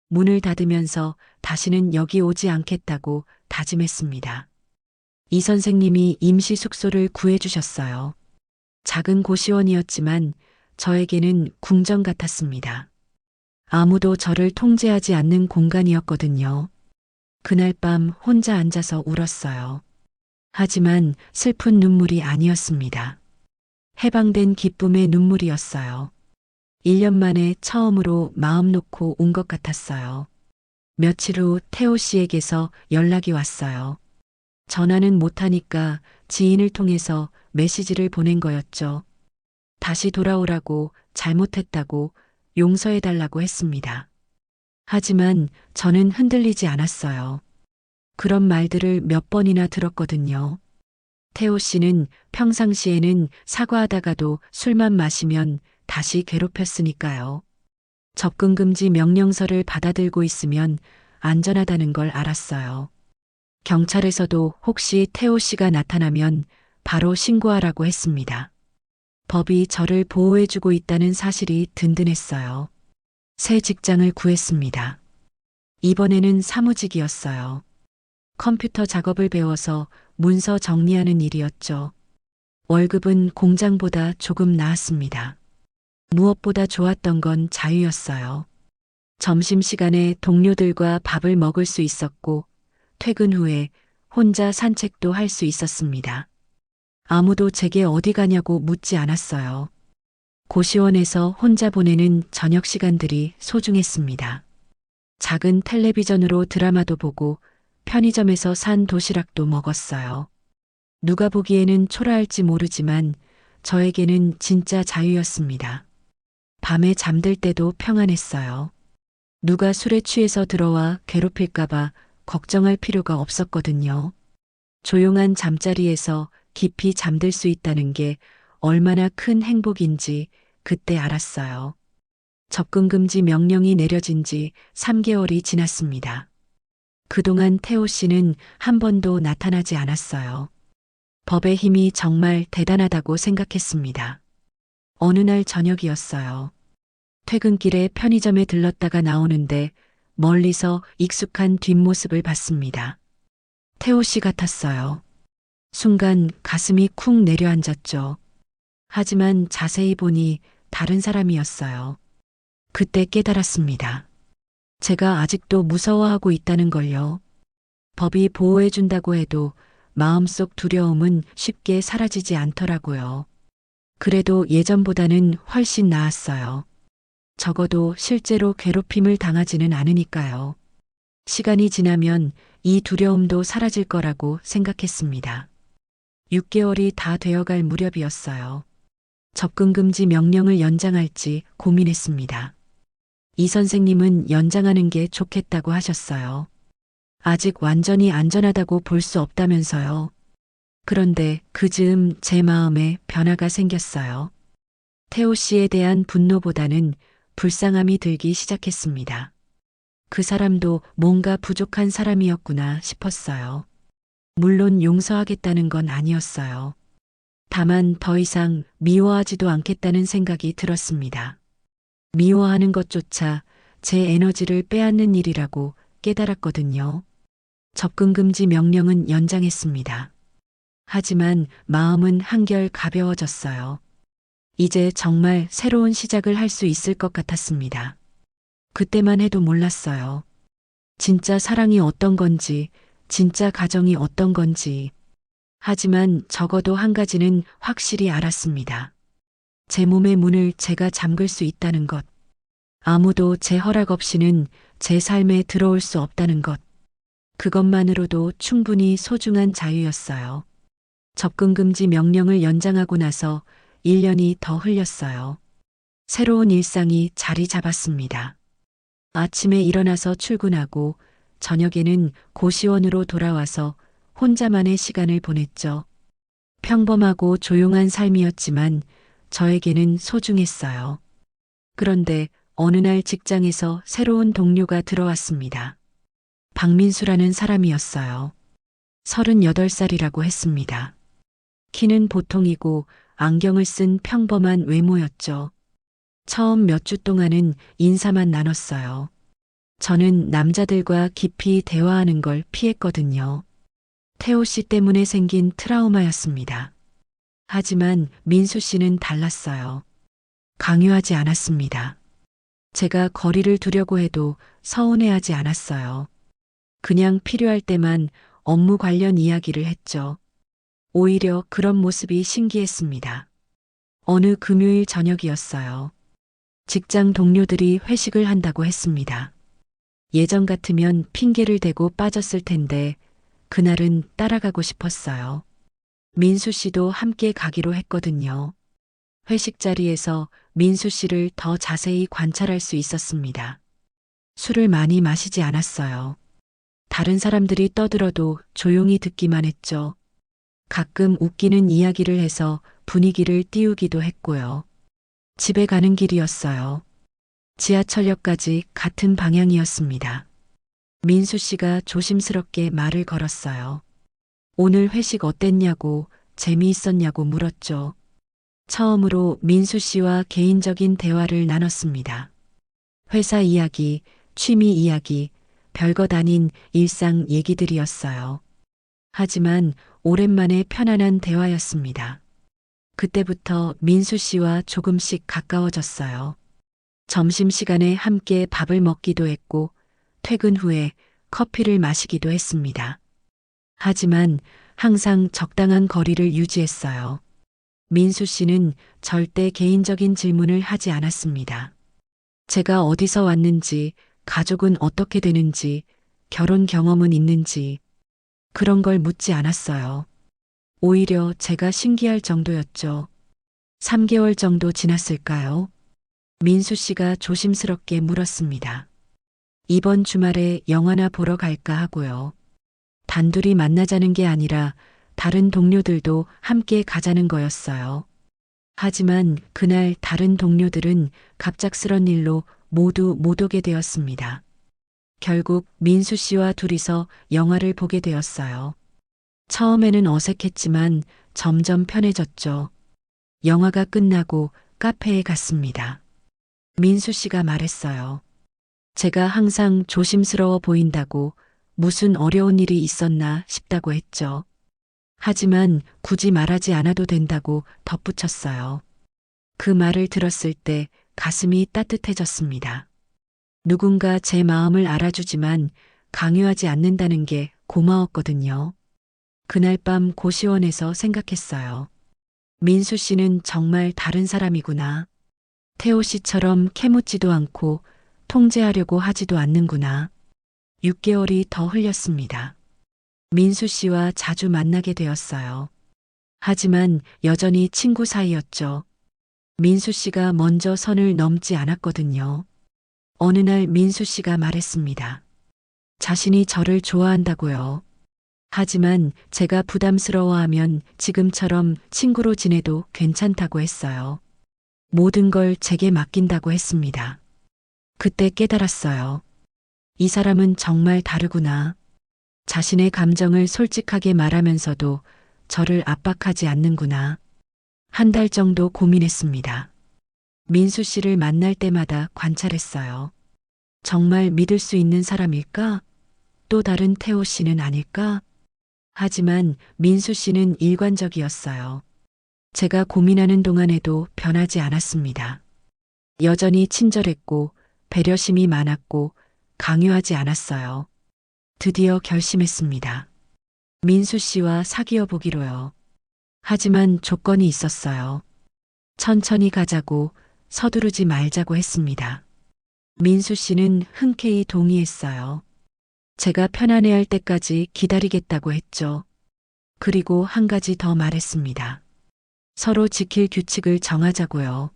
A: 문을 닫으면서 다시는 여기 오지 않겠다고 다짐했습니다. 이 선생님이 임시 숙소를 구해주셨어요. 작은 고시원이었지만 저에게는 궁전 같았습니다. 아무도 저를 통제하지 않는 공간이었거든요. 그날 밤 혼자 앉아서 울었어요. 하지만 슬픈 눈물이 아니었습니다. 해방된 기쁨의 눈물이었어요. 1년 만에 처음으로 마음 놓고 온 것 같았어요. 며칠 후 태호 씨에게서 연락이 왔어요. 전화는 못하니까 지인을 통해서 메시지를 보낸 거였죠. 다시 돌아오라고, 잘못했다고, 용서해달라고 했습니다. 하지만 저는 흔들리지 않았어요. 그런 말들을 몇 번이나 들었거든요. 태호 씨는 평상시에는 사과하다가도 술만 마시면 다시 괴롭혔으니까요. 접근금지 명령서를 받아들고 있으면 안전하다는 걸 알았어요. 경찰에서도 혹시 태호 씨가 나타나면 바로 신고하라고 했습니다. 법이 저를 보호해주고 있다는 사실이 든든했어요. 새 직장을 구했습니다. 이번에는 사무직이었어요. 컴퓨터 작업을 배워서 문서 정리하는 일이었죠. 월급은 공장보다 조금 나았습니다. 무엇보다 좋았던 건 자유였어요. 점심시간에 동료들과 밥을 먹을 수 있었고, 퇴근 후에 혼자 산책도 할 수 있었습니다. 아무도 제게 어디 가냐고 묻지 않았어요. 고시원에서 혼자 보내는 저녁 시간들이 소중했습니다. 작은 텔레비전으로 드라마도 보고 편의점에서 산 도시락도 먹었어요. 누가 보기에는 초라할지 모르지만 저에게는 진짜 자유였습니다. 밤에 잠들 때도 평안했어요. 누가 술에 취해서 들어와 괴롭힐까봐 걱정할 필요가 없었거든요. 조용한 잠자리에서 깊이 잠들 수 있다는 게 얼마나 큰 행복인지 그때 알았어요. 접근금지 명령이 내려진 지 3개월이 지났습니다. 그동안 태호 씨는 한 번도 나타나지 않았어요. 법의 힘이 정말 대단하다고 생각했습니다. 어느 날 저녁이었어요. 퇴근길에 편의점에 들렀다가 나오는데 멀리서 익숙한 뒷모습을 봤습니다. 태호 씨 같았어요. 순간 가슴이 쿵 내려앉았죠. 하지만 자세히 보니 다른 사람이었어요. 그때 깨달았습니다. 제가 아직도 무서워하고 있다는 걸요. 법이 보호해준다고 해도 마음속 두려움은 쉽게 사라지지 않더라고요. 그래도 예전보다는 훨씬 나았어요. 적어도 실제로 괴롭힘을 당하지는 않으니까요. 시간이 지나면 이 두려움도 사라질 거라고 생각했습니다. 6개월이 다 되어갈 무렵이었어요. 접근금지 명령을 연장할지 고민했습니다. 이 선생님은 연장하는 게 좋겠다고 하셨어요. 아직 완전히 안전하다고 볼 수 없다면서요. 그런데 그 즈음 제 마음에 변화가 생겼어요. 태호 씨에 대한 분노보다는 불쌍함이 들기 시작했습니다. 그 사람도 뭔가 부족한 사람이었구나 싶었어요. 물론 용서하겠다는 건 아니었어요. 다만 더 이상 미워하지도 않겠다는 생각이 들었습니다. 미워하는 것조차 제 에너지를 빼앗는 일이라고 깨달았거든요. 접근금지 명령은 연장했습니다. 하지만 마음은 한결 가벼워졌어요. 이제 정말 새로운 시작을 할 수 있을 것 같았습니다. 그때만 해도 몰랐어요. 진짜 사랑이 어떤 건지, 진짜 가정이 어떤 건지. 하지만 적어도 한 가지는 확실히 알았습니다. 제 몸의 문을 제가 잠글 수 있다는 것. 아무도 제 허락 없이는 제 삶에 들어올 수 없다는 것. 그것만으로도 충분히 소중한 자유였어요. 접근금지 명령을 연장하고 나서 1년이 더 흘렸어요. 새로운 일상이 자리 잡았습니다. 아침에 일어나서 출근하고 저녁에는 고시원으로 돌아와서 혼자만의 시간을 보냈죠. 평범하고 조용한 삶이었지만 저에게는 소중했어요. 그런데 어느 날 직장에서 새로운 동료가 들어왔습니다. 박민수라는 사람이었어요. 38살이라고 했습니다. 키는 보통이고 안경을 쓴 평범한 외모였죠. 처음 몇 주 동안은 인사만 나눴어요. 저는 남자들과 깊이 대화하는 걸 피했거든요. 태호 씨 때문에 생긴 트라우마였습니다. 하지만 민수 씨는 달랐어요. 강요하지 않았습니다. 제가 거리를 두려고 해도 서운해하지 않았어요. 그냥 필요할 때만 업무 관련 이야기를 했죠. 오히려 그런 모습이 신기했습니다. 어느 금요일 저녁이었어요. 직장 동료들이 회식을 한다고 했습니다. 예전 같으면 핑계를 대고 빠졌을 텐데 그날은 따라가고 싶었어요. 민수 씨도 함께 가기로 했거든요. 회식 자리에서 민수 씨를 더 자세히 관찰할 수 있었습니다. 술을 많이 마시지 않았어요. 다른 사람들이 떠들어도 조용히 듣기만 했죠. 가끔 웃기는 이야기를 해서 분위기를 띄우기도 했고요. 집에 가는 길이었어요. 지하철역까지 같은 방향이었습니다. 민수 씨가 조심스럽게 말을 걸었어요. 오늘 회식 어땠냐고, 재미있었냐고 물었죠. 처음으로 민수 씨와 개인적인 대화를 나눴습니다. 회사 이야기, 취미 이야기, 별것 아닌 일상 얘기들이었어요. 하지만 오랜만에 편안한 대화였습니다. 그때부터 민수 씨와 조금씩 가까워졌어요. 점심시간에 함께 밥을 먹기도 했고, 퇴근 후에 커피를 마시기도 했습니다. 하지만 항상 적당한 거리를 유지했어요. 민수 씨는 절대 개인적인 질문을 하지 않았습니다. 제가 어디서 왔는지, 가족은 어떻게 되는지, 결혼 경험은 있는지, 그런 걸 묻지 않았어요. 오히려 제가 신기할 정도였죠. 3개월 정도 지났을까요? 민수 씨가 조심스럽게 물었습니다. 이번 주말에 영화나 보러 갈까 하고요. 단둘이 만나자는 게 아니라 다른 동료들도 함께 가자는 거였어요. 하지만 그날 다른 동료들은 갑작스런 일로 모두 못 오게 되었습니다. 결국 민수 씨와 둘이서 영화를 보게 되었어요. 처음에는 어색했지만 점점 편해졌죠. 영화가 끝나고 카페에 갔습니다. 민수 씨가 말했어요. 제가 항상 조심스러워 보인다고 무슨 어려운 일이 있었나 싶다고 했죠. 하지만 굳이 말하지 않아도 된다고 덧붙였어요. 그 말을 들었을 때 가슴이 따뜻해졌습니다. 누군가 제 마음을 알아주지만 강요하지 않는다는 게 고마웠거든요. 그날 밤 고시원에서 생각했어요. 민수 씨는 정말 다른 사람이구나. 태호 씨처럼 캐묻지도 않고 통제하려고 하지도 않는구나. 6개월이 더 흘렸습니다. 민수 씨와 자주 만나게 되었어요. 하지만 여전히 친구 사이였죠. 민수 씨가 먼저 선을 넘지 않았거든요. 어느 날 민수 씨가 말했습니다. 자신이 저를 좋아한다고요. 하지만 제가 부담스러워하면 지금처럼 친구로 지내도 괜찮다고 했어요. 모든 걸 제게 맡긴다고 했습니다. 그때 깨달았어요. 이 사람은 정말 다르구나. 자신의 감정을 솔직하게 말하면서도 저를 압박하지 않는구나. 한 달 정도 고민했습니다. 민수 씨를 만날 때마다 관찰했어요. 정말 믿을 수 있는 사람일까? 또 다른 태호 씨는 아닐까? 하지만 민수 씨는 일관적이었어요. 제가 고민하는 동안에도 변하지 않았습니다. 여전히 친절했고 배려심이 많았고 강요하지 않았어요. 드디어 결심했습니다. 민수 씨와 사귀어 보기로요. 하지만 조건이 있었어요. 천천히 가자고 서두르지 말자고 했습니다. 민수 씨는 흔쾌히 동의했어요. 제가 편안해할 때까지 기다리겠다고 했죠. 그리고 한 가지 더 말했습니다. 서로 지킬 규칙을 정하자고요.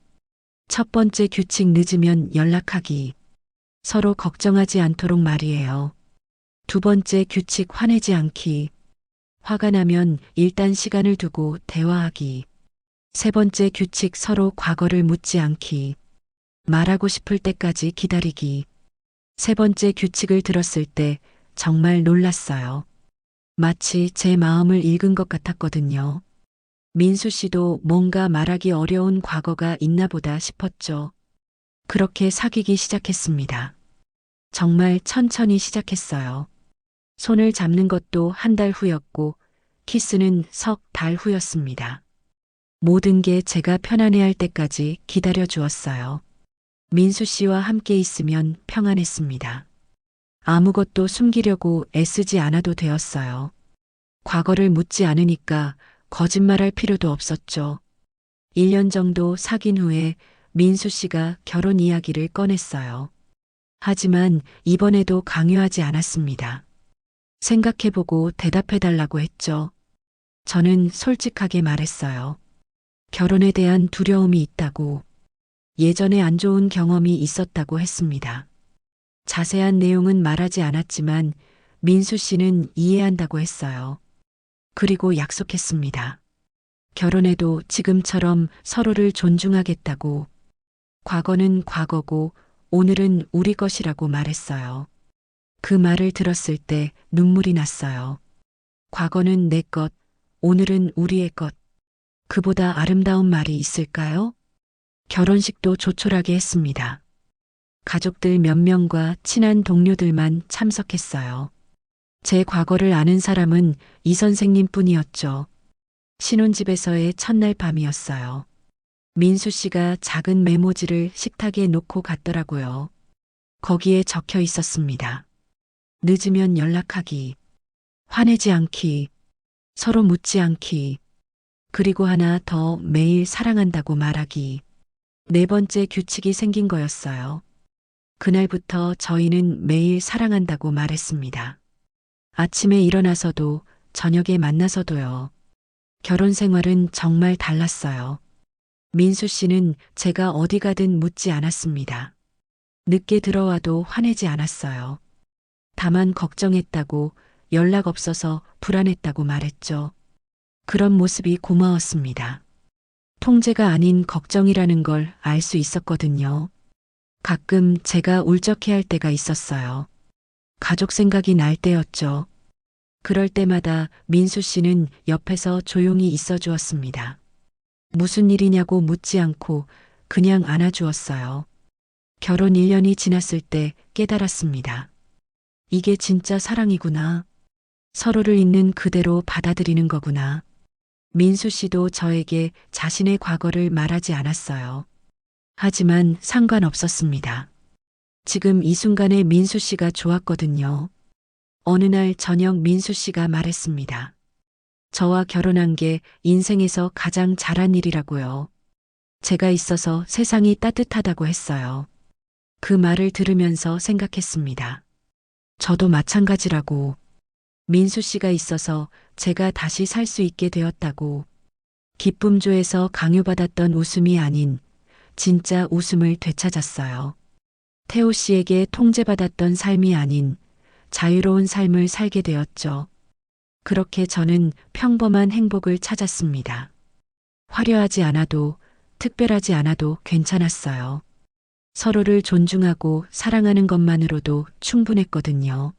A: 첫 번째 규칙 늦으면 연락하기. 서로 걱정하지 않도록 말이에요. 두 번째 규칙 화내지 않기. 화가 나면 일단 시간을 두고 대화하기. 세 번째 규칙 서로 과거를 묻지 않기. 말하고 싶을 때까지 기다리기. 세 번째 규칙을 들었을 때 정말 놀랐어요. 마치 제 마음을 읽은 것 같았거든요. 민수 씨도 뭔가 말하기 어려운 과거가 있나 보다 싶었죠. 그렇게 사귀기 시작했습니다. 정말 천천히 시작했어요. 손을 잡는 것도 한 달 후였고 키스는 석 달 후였습니다. 모든 게 제가 편안해할 때까지 기다려 주었어요. 민수 씨와 함께 있으면 평안했습니다. 아무것도 숨기려고 애쓰지 않아도 되었어요. 과거를 묻지 않으니까 거짓말할 필요도 없었죠. 1년 정도 사귄 후에 민수 씨가 결혼 이야기를 꺼냈어요. 하지만 이번에도 강요하지 않았습니다. 생각해보고 대답해달라고 했죠. 저는 솔직하게 말했어요. 결혼에 대한 두려움이 있다고, 예전에 안 좋은 경험이 있었다고 했습니다. 자세한 내용은 말하지 않았지만 민수 씨는 이해한다고 했어요. 그리고 약속했습니다. 결혼해도 지금처럼 서로를 존중하겠다고. 과거는 과거고 오늘은 우리 것이라고 말했어요. 그 말을 들었을 때 눈물이 났어요. 과거는 내 것, 오늘은 우리의 것. 그보다 아름다운 말이 있을까요? 결혼식도 조촐하게 했습니다. 가족들 몇 명과 친한 동료들만 참석했어요. 제 과거를 아는 사람은 이 선생님 뿐이었죠. 신혼집에서의 첫날 밤이었어요. 민수 씨가 작은 메모지를 식탁에 놓고 갔더라고요. 거기에 적혀 있었습니다. 늦으면 연락하기, 화내지 않기, 서로 묻지 않기, 그리고 하나 더 매일 사랑한다고 말하기. 네 번째 규칙이 생긴 거였어요. 그날부터 저희는 매일 사랑한다고 말했습니다. 아침에 일어나서도 저녁에 만나서도요. 결혼 생활은 정말 달랐어요. 민수 씨는 제가 어디 가든 묻지 않았습니다. 늦게 들어와도 화내지 않았어요. 다만 걱정했다고, 연락 없어서 불안했다고 말했죠. 그런 모습이 고마웠습니다. 통제가 아닌 걱정이라는 걸 알 수 있었거든요. 가끔 제가 울적해할 때가 있었어요. 가족 생각이 날 때였죠. 그럴 때마다 민수 씨는 옆에서 조용히 있어 주었습니다. 무슨 일이냐고 묻지 않고 그냥 안아주었어요. 결혼 1년이 지났을 때 깨달았습니다. 이게 진짜 사랑이구나. 서로를 있는 그대로 받아들이는 거구나. 민수 씨도 저에게 자신의 과거를 말하지 않았어요. 하지만 상관없었습니다. 지금 이 순간에 민수 씨가 좋았거든요. 어느 날 저녁 민수 씨가 말했습니다. 저와 결혼한 게 인생에서 가장 잘한 일이라고요. 제가 있어서 세상이 따뜻하다고 했어요. 그 말을 들으면서 생각했습니다. 저도 마찬가지라고. 민수 씨가 있어서 제가 다시 살 수 있게 되었다고. 기쁨조에서 강요받았던 웃음이 아닌 진짜 웃음을 되찾았어요. 태호 씨에게 통제받았던 삶이 아닌 자유로운 삶을 살게 되었죠. 그렇게 저는 평범한 행복을 찾았습니다. 화려하지 않아도, 특별하지 않아도 괜찮았어요. 서로를 존중하고 사랑하는 것만으로도 충분했거든요.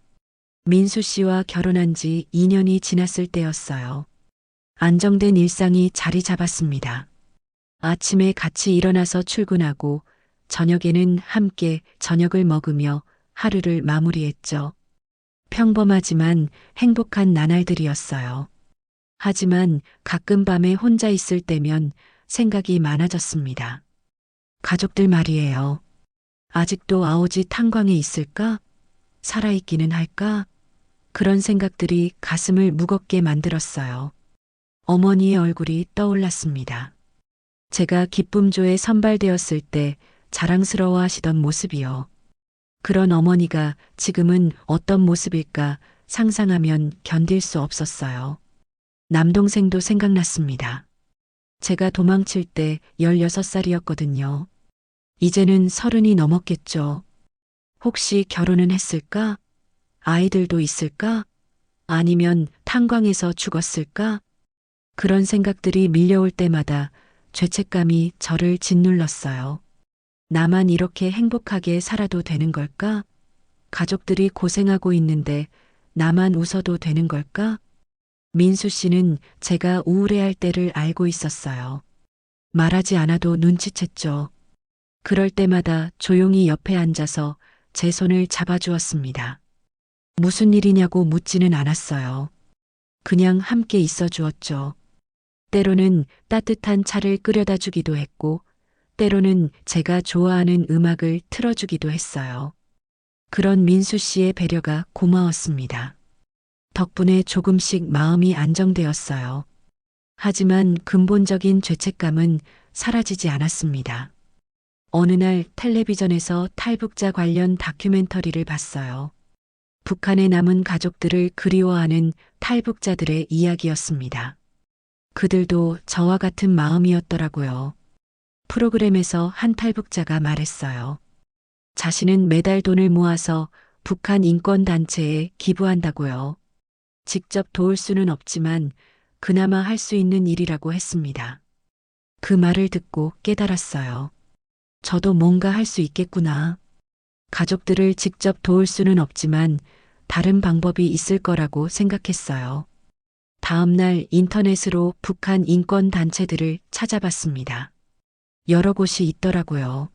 A: 민수 씨와 결혼한 지 2년이 지났을 때였어요. 안정된 일상이 자리 잡았습니다. 아침에 같이 일어나서 출근하고 저녁에는 함께 저녁을 먹으며 하루를 마무리했죠. 평범하지만 행복한 나날들이었어요. 하지만 가끔 밤에 혼자 있을 때면 생각이 많아졌습니다. 가족들 말이에요. 아직도 아오지 탄광에 있을까? 살아있기는 할까? 그런 생각들이 가슴을 무겁게 만들었어요. 어머니의 얼굴이 떠올랐습니다. 제가 기쁨조에 선발되었을 때 자랑스러워 하시던 모습이요. 그런 어머니가 지금은 어떤 모습일까 상상하면 견딜 수 없었어요. 남동생도 생각났습니다. 제가 도망칠 때 16살이었거든요. 이제는 30이 넘었겠죠. 혹시 결혼은 했을까? 아이들도 있을까? 아니면 탄광에서 죽었을까? 그런 생각들이 밀려올 때마다 죄책감이 저를 짓눌렀어요. 나만 이렇게 행복하게 살아도 되는 걸까? 가족들이 고생하고 있는데 나만 웃어도 되는 걸까? 민수 씨는 제가 우울해할 때를 알고 있었어요. 말하지 않아도 눈치챘죠. 그럴 때마다 조용히 옆에 앉아서 제 손을 잡아주었습니다. 무슨 일이냐고 묻지는 않았어요. 그냥 함께 있어 주었죠. 때로는 따뜻한 차를 끓여다 주기도 했고, 때로는 제가 좋아하는 음악을 틀어주기도 했어요. 그런 민수 씨의 배려가 고마웠습니다. 덕분에 조금씩 마음이 안정되었어요. 하지만 근본적인 죄책감은 사라지지 않았습니다. 어느 날 텔레비전에서 탈북자 관련 다큐멘터리를 봤어요. 북한에 남은 가족들을 그리워하는 탈북자들의 이야기였습니다. 그들도 저와 같은 마음이었더라고요. 프로그램에서 한 탈북자가 말했어요. 자신은 매달 돈을 모아서 북한 인권단체에 기부한다고요. 직접 도울 수는 없지만 그나마 할 수 있는 일이라고 했습니다. 그 말을 듣고 깨달았어요. 저도 뭔가 할 수 있겠구나. 가족들을 직접 도울 수는 없지만 다른 방법이 있을 거라고 생각했어요. 다음 날 인터넷으로 북한 인권단체들을 찾아봤습니다. 여러 곳이 있더라고요.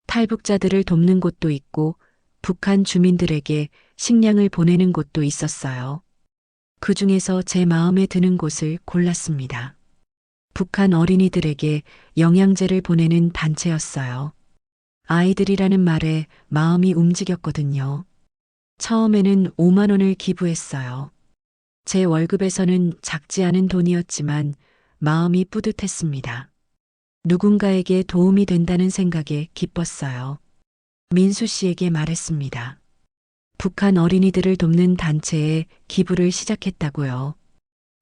A: 탈북자들을 돕는 곳도 있고 북한 주민들에게 식량을 보내는 곳도 있었어요. 그 중에서 제 마음에 드는 곳을 골랐습니다. 북한 어린이들에게 영양제를 보내는 단체였어요. 아이들이라는 말에 마음이 움직였거든요. 처음에는 5만 원을 기부했어요. 제 월급에서는 작지 않은 돈이었지만 마음이 뿌듯했습니다. 누군가에게 도움이 된다는 생각에 기뻤어요. 민수 씨에게 말했습니다. 북한 어린이들을 돕는 단체에 기부를 시작했다고요.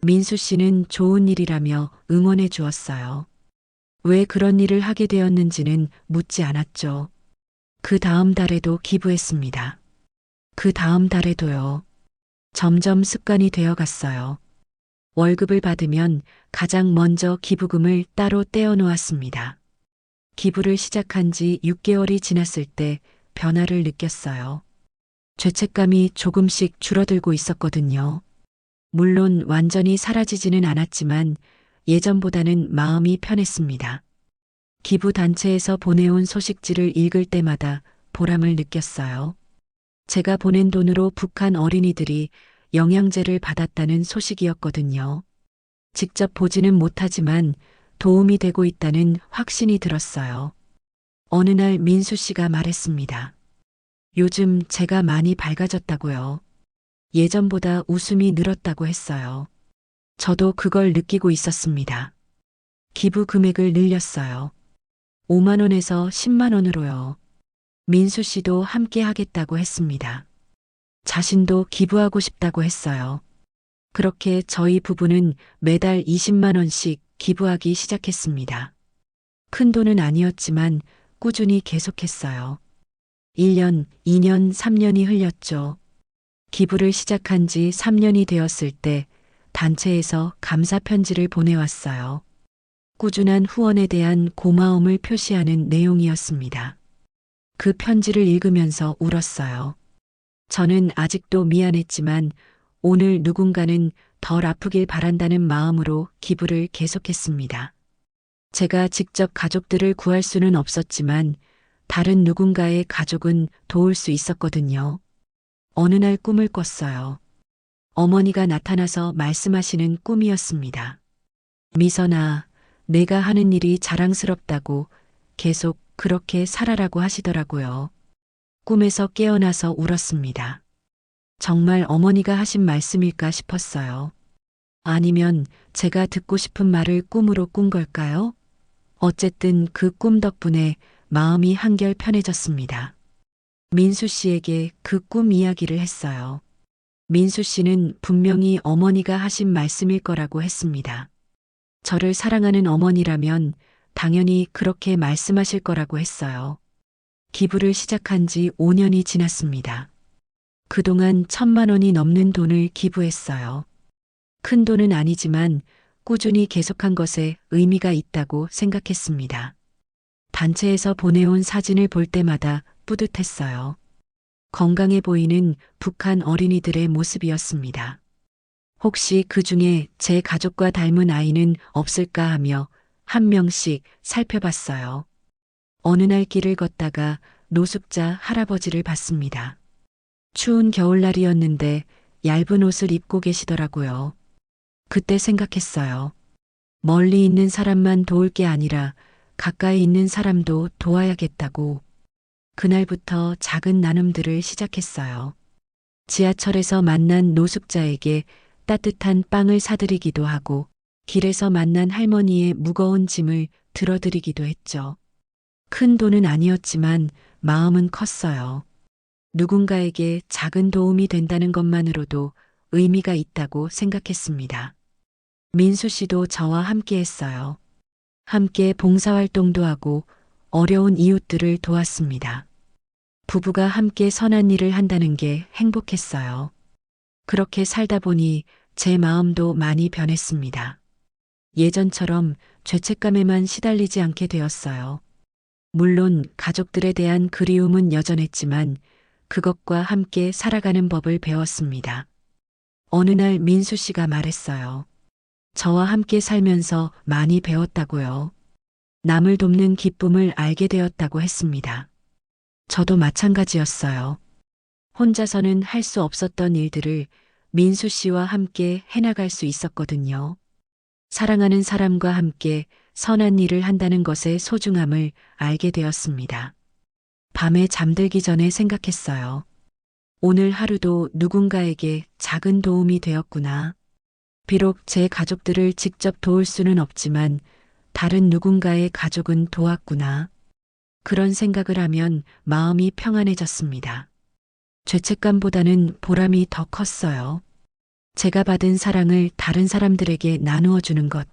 A: 민수 씨는 좋은 일이라며 응원해 주었어요. 왜 그런 일을 하게 되었는지는 묻지 않았죠. 그 다음 달에도 기부했습니다. 그 다음 달에도요. 점점 습관이 되어 갔어요. 월급을 받으면 가장 먼저 기부금을 따로 떼어 놓았습니다. 기부를 시작한 지 6개월이 지났을 때 변화를 느꼈어요. 죄책감이 조금씩 줄어들고 있었거든요. 물론 완전히 사라지지는 않았지만 예전보다는 마음이 편했습니다. 기부 단체에서 보내온 소식지를 읽을 때마다 보람을 느꼈어요. 제가 보낸 돈으로 북한 어린이들이 영양제를 받았다는 소식이었거든요. 직접 보지는 못하지만 도움이 되고 있다는 확신이 들었어요. 어느 날 민수 씨가 말했습니다. 요즘 제가 많이 밝아졌다고요. 예전보다 웃음이 늘었다고 했어요. 저도 그걸 느끼고 있었습니다. 기부 금액을 늘렸어요. 5만 원에서 10만 원으로요. 민수 씨도 함께 하겠다고 했습니다. 자신도 기부하고 싶다고 했어요. 그렇게 저희 부부는 매달 20만 원씩 기부하기 시작했습니다. 큰 돈은 아니었지만 꾸준히 계속했어요. 1년, 2년, 3년이 흘렸죠. 기부를 시작한 지 3년이 되었을 때 단체에서 감사 편지를 보내왔어요. 꾸준한 후원에 대한 고마움을 표시하는 내용이었습니다. 그 편지를 읽으면서 울었어요. 저는 아직도 미안했지만 오늘 누군가는 덜 아프길 바란다는 마음으로 기부를 계속했습니다. 제가 직접 가족들을 구할 수는 없었지만 다른 누군가의 가족은 도울 수 있었거든요. 어느 날 꿈을 꿨어요. 어머니가 나타나서 말씀하시는 꿈이었습니다. 미선아, 내가 하는 일이 자랑스럽다고 계속 그렇게 살아라고 하시더라고요. 꿈에서 깨어나서 울었습니다. 정말 어머니가 하신 말씀일까 싶었어요. 아니면 제가 듣고 싶은 말을 꿈으로 꾼 걸까요? 어쨌든 그 꿈 덕분에 마음이 한결 편해졌습니다. 민수 씨에게 그 꿈 이야기를 했어요. 민수 씨는 분명히 어머니가 하신 말씀일 거라고 했습니다. 저를 사랑하는 어머니라면 당연히 그렇게 말씀하실 거라고 했어요. 기부를 시작한 지 5년이 지났습니다. 그동안 1,000만 원이 넘는 돈을 기부했어요. 큰 돈은 아니지만 꾸준히 계속한 것에 의미가 있다고 생각했습니다. 단체에서 보내온 사진을 볼 때마다 뿌듯했어요. 건강해 보이는 북한 어린이들의 모습이었습니다. 혹시 그 중에 제 가족과 닮은 아이는 없을까 하며 한 명씩 살펴봤어요. 어느 날 길을 걷다가 노숙자 할아버지를 봤습니다. 추운 겨울날이었는데 얇은 옷을 입고 계시더라고요. 그때 생각했어요. 멀리 있는 사람만 도울 게 아니라 가까이 있는 사람도 도와야겠다고. 그날부터 작은 나눔들을 시작했어요. 지하철에서 만난 노숙자에게 따뜻한 빵을 사드리기도 하고 길에서 만난 할머니의 무거운 짐을 들어드리기도 했죠. 큰 돈은 아니었지만 마음은 컸어요. 누군가에게 작은 도움이 된다는 것만으로도 의미가 있다고 생각했습니다. 민수 씨도 저와 함께 했어요. 함께 봉사활동도 하고 어려운 이웃들을 도왔습니다. 부부가 함께 선한 일을 한다는 게 행복했어요. 그렇게 살다 보니 제 마음도 많이 변했습니다. 예전처럼 죄책감에만 시달리지 않게 되었어요. 물론 가족들에 대한 그리움은 여전했지만 그것과 함께 살아가는 법을 배웠습니다. 어느 날 민수 씨가 말했어요. 저와 함께 살면서 많이 배웠다고요. 남을 돕는 기쁨을 알게 되었다고 했습니다. 저도 마찬가지였어요. 혼자서는 할 수 없었던 일들을 민수 씨와 함께 해나갈 수 있었거든요. 사랑하는 사람과 함께 선한 일을 한다는 것의 소중함을 알게 되었습니다. 밤에 잠들기 전에 생각했어요. 오늘 하루도 누군가에게 작은 도움이 되었구나. 비록 제 가족들을 직접 도울 수는 없지만 다른 누군가의 가족은 도왔구나. 그런 생각을 하면 마음이 평안해졌습니다. 죄책감보다는 보람이 더 컸어요. 제가 받은 사랑을 다른 사람들에게 나누어 주는 것.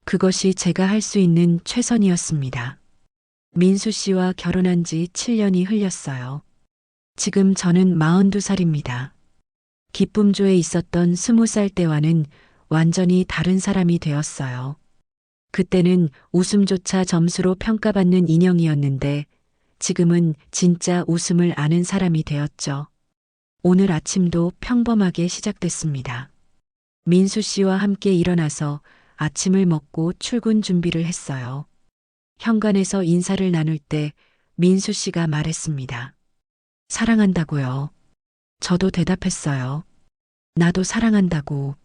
A: 그것이 제가 할 수 있는 최선이었습니다. 민수 씨와 결혼한 지 7년이 흘렸어요. 지금 저는 42살입니다. 기쁨조에 있었던 20살 때와는 완전히 다른 사람이 되었어요. 그때는 웃음조차 점수로 평가받는 인형이었는데 지금은 진짜 웃음을 아는 사람이 되었죠. 오늘 아침도 평범하게 시작됐습니다. 민수 씨와 함께 일어나서 아침을 먹고 출근 준비를 했어요. 현관에서 인사를 나눌 때 민수 씨가 말했습니다. 사랑한다고요. 저도 대답했어요. 나도 사랑한다고.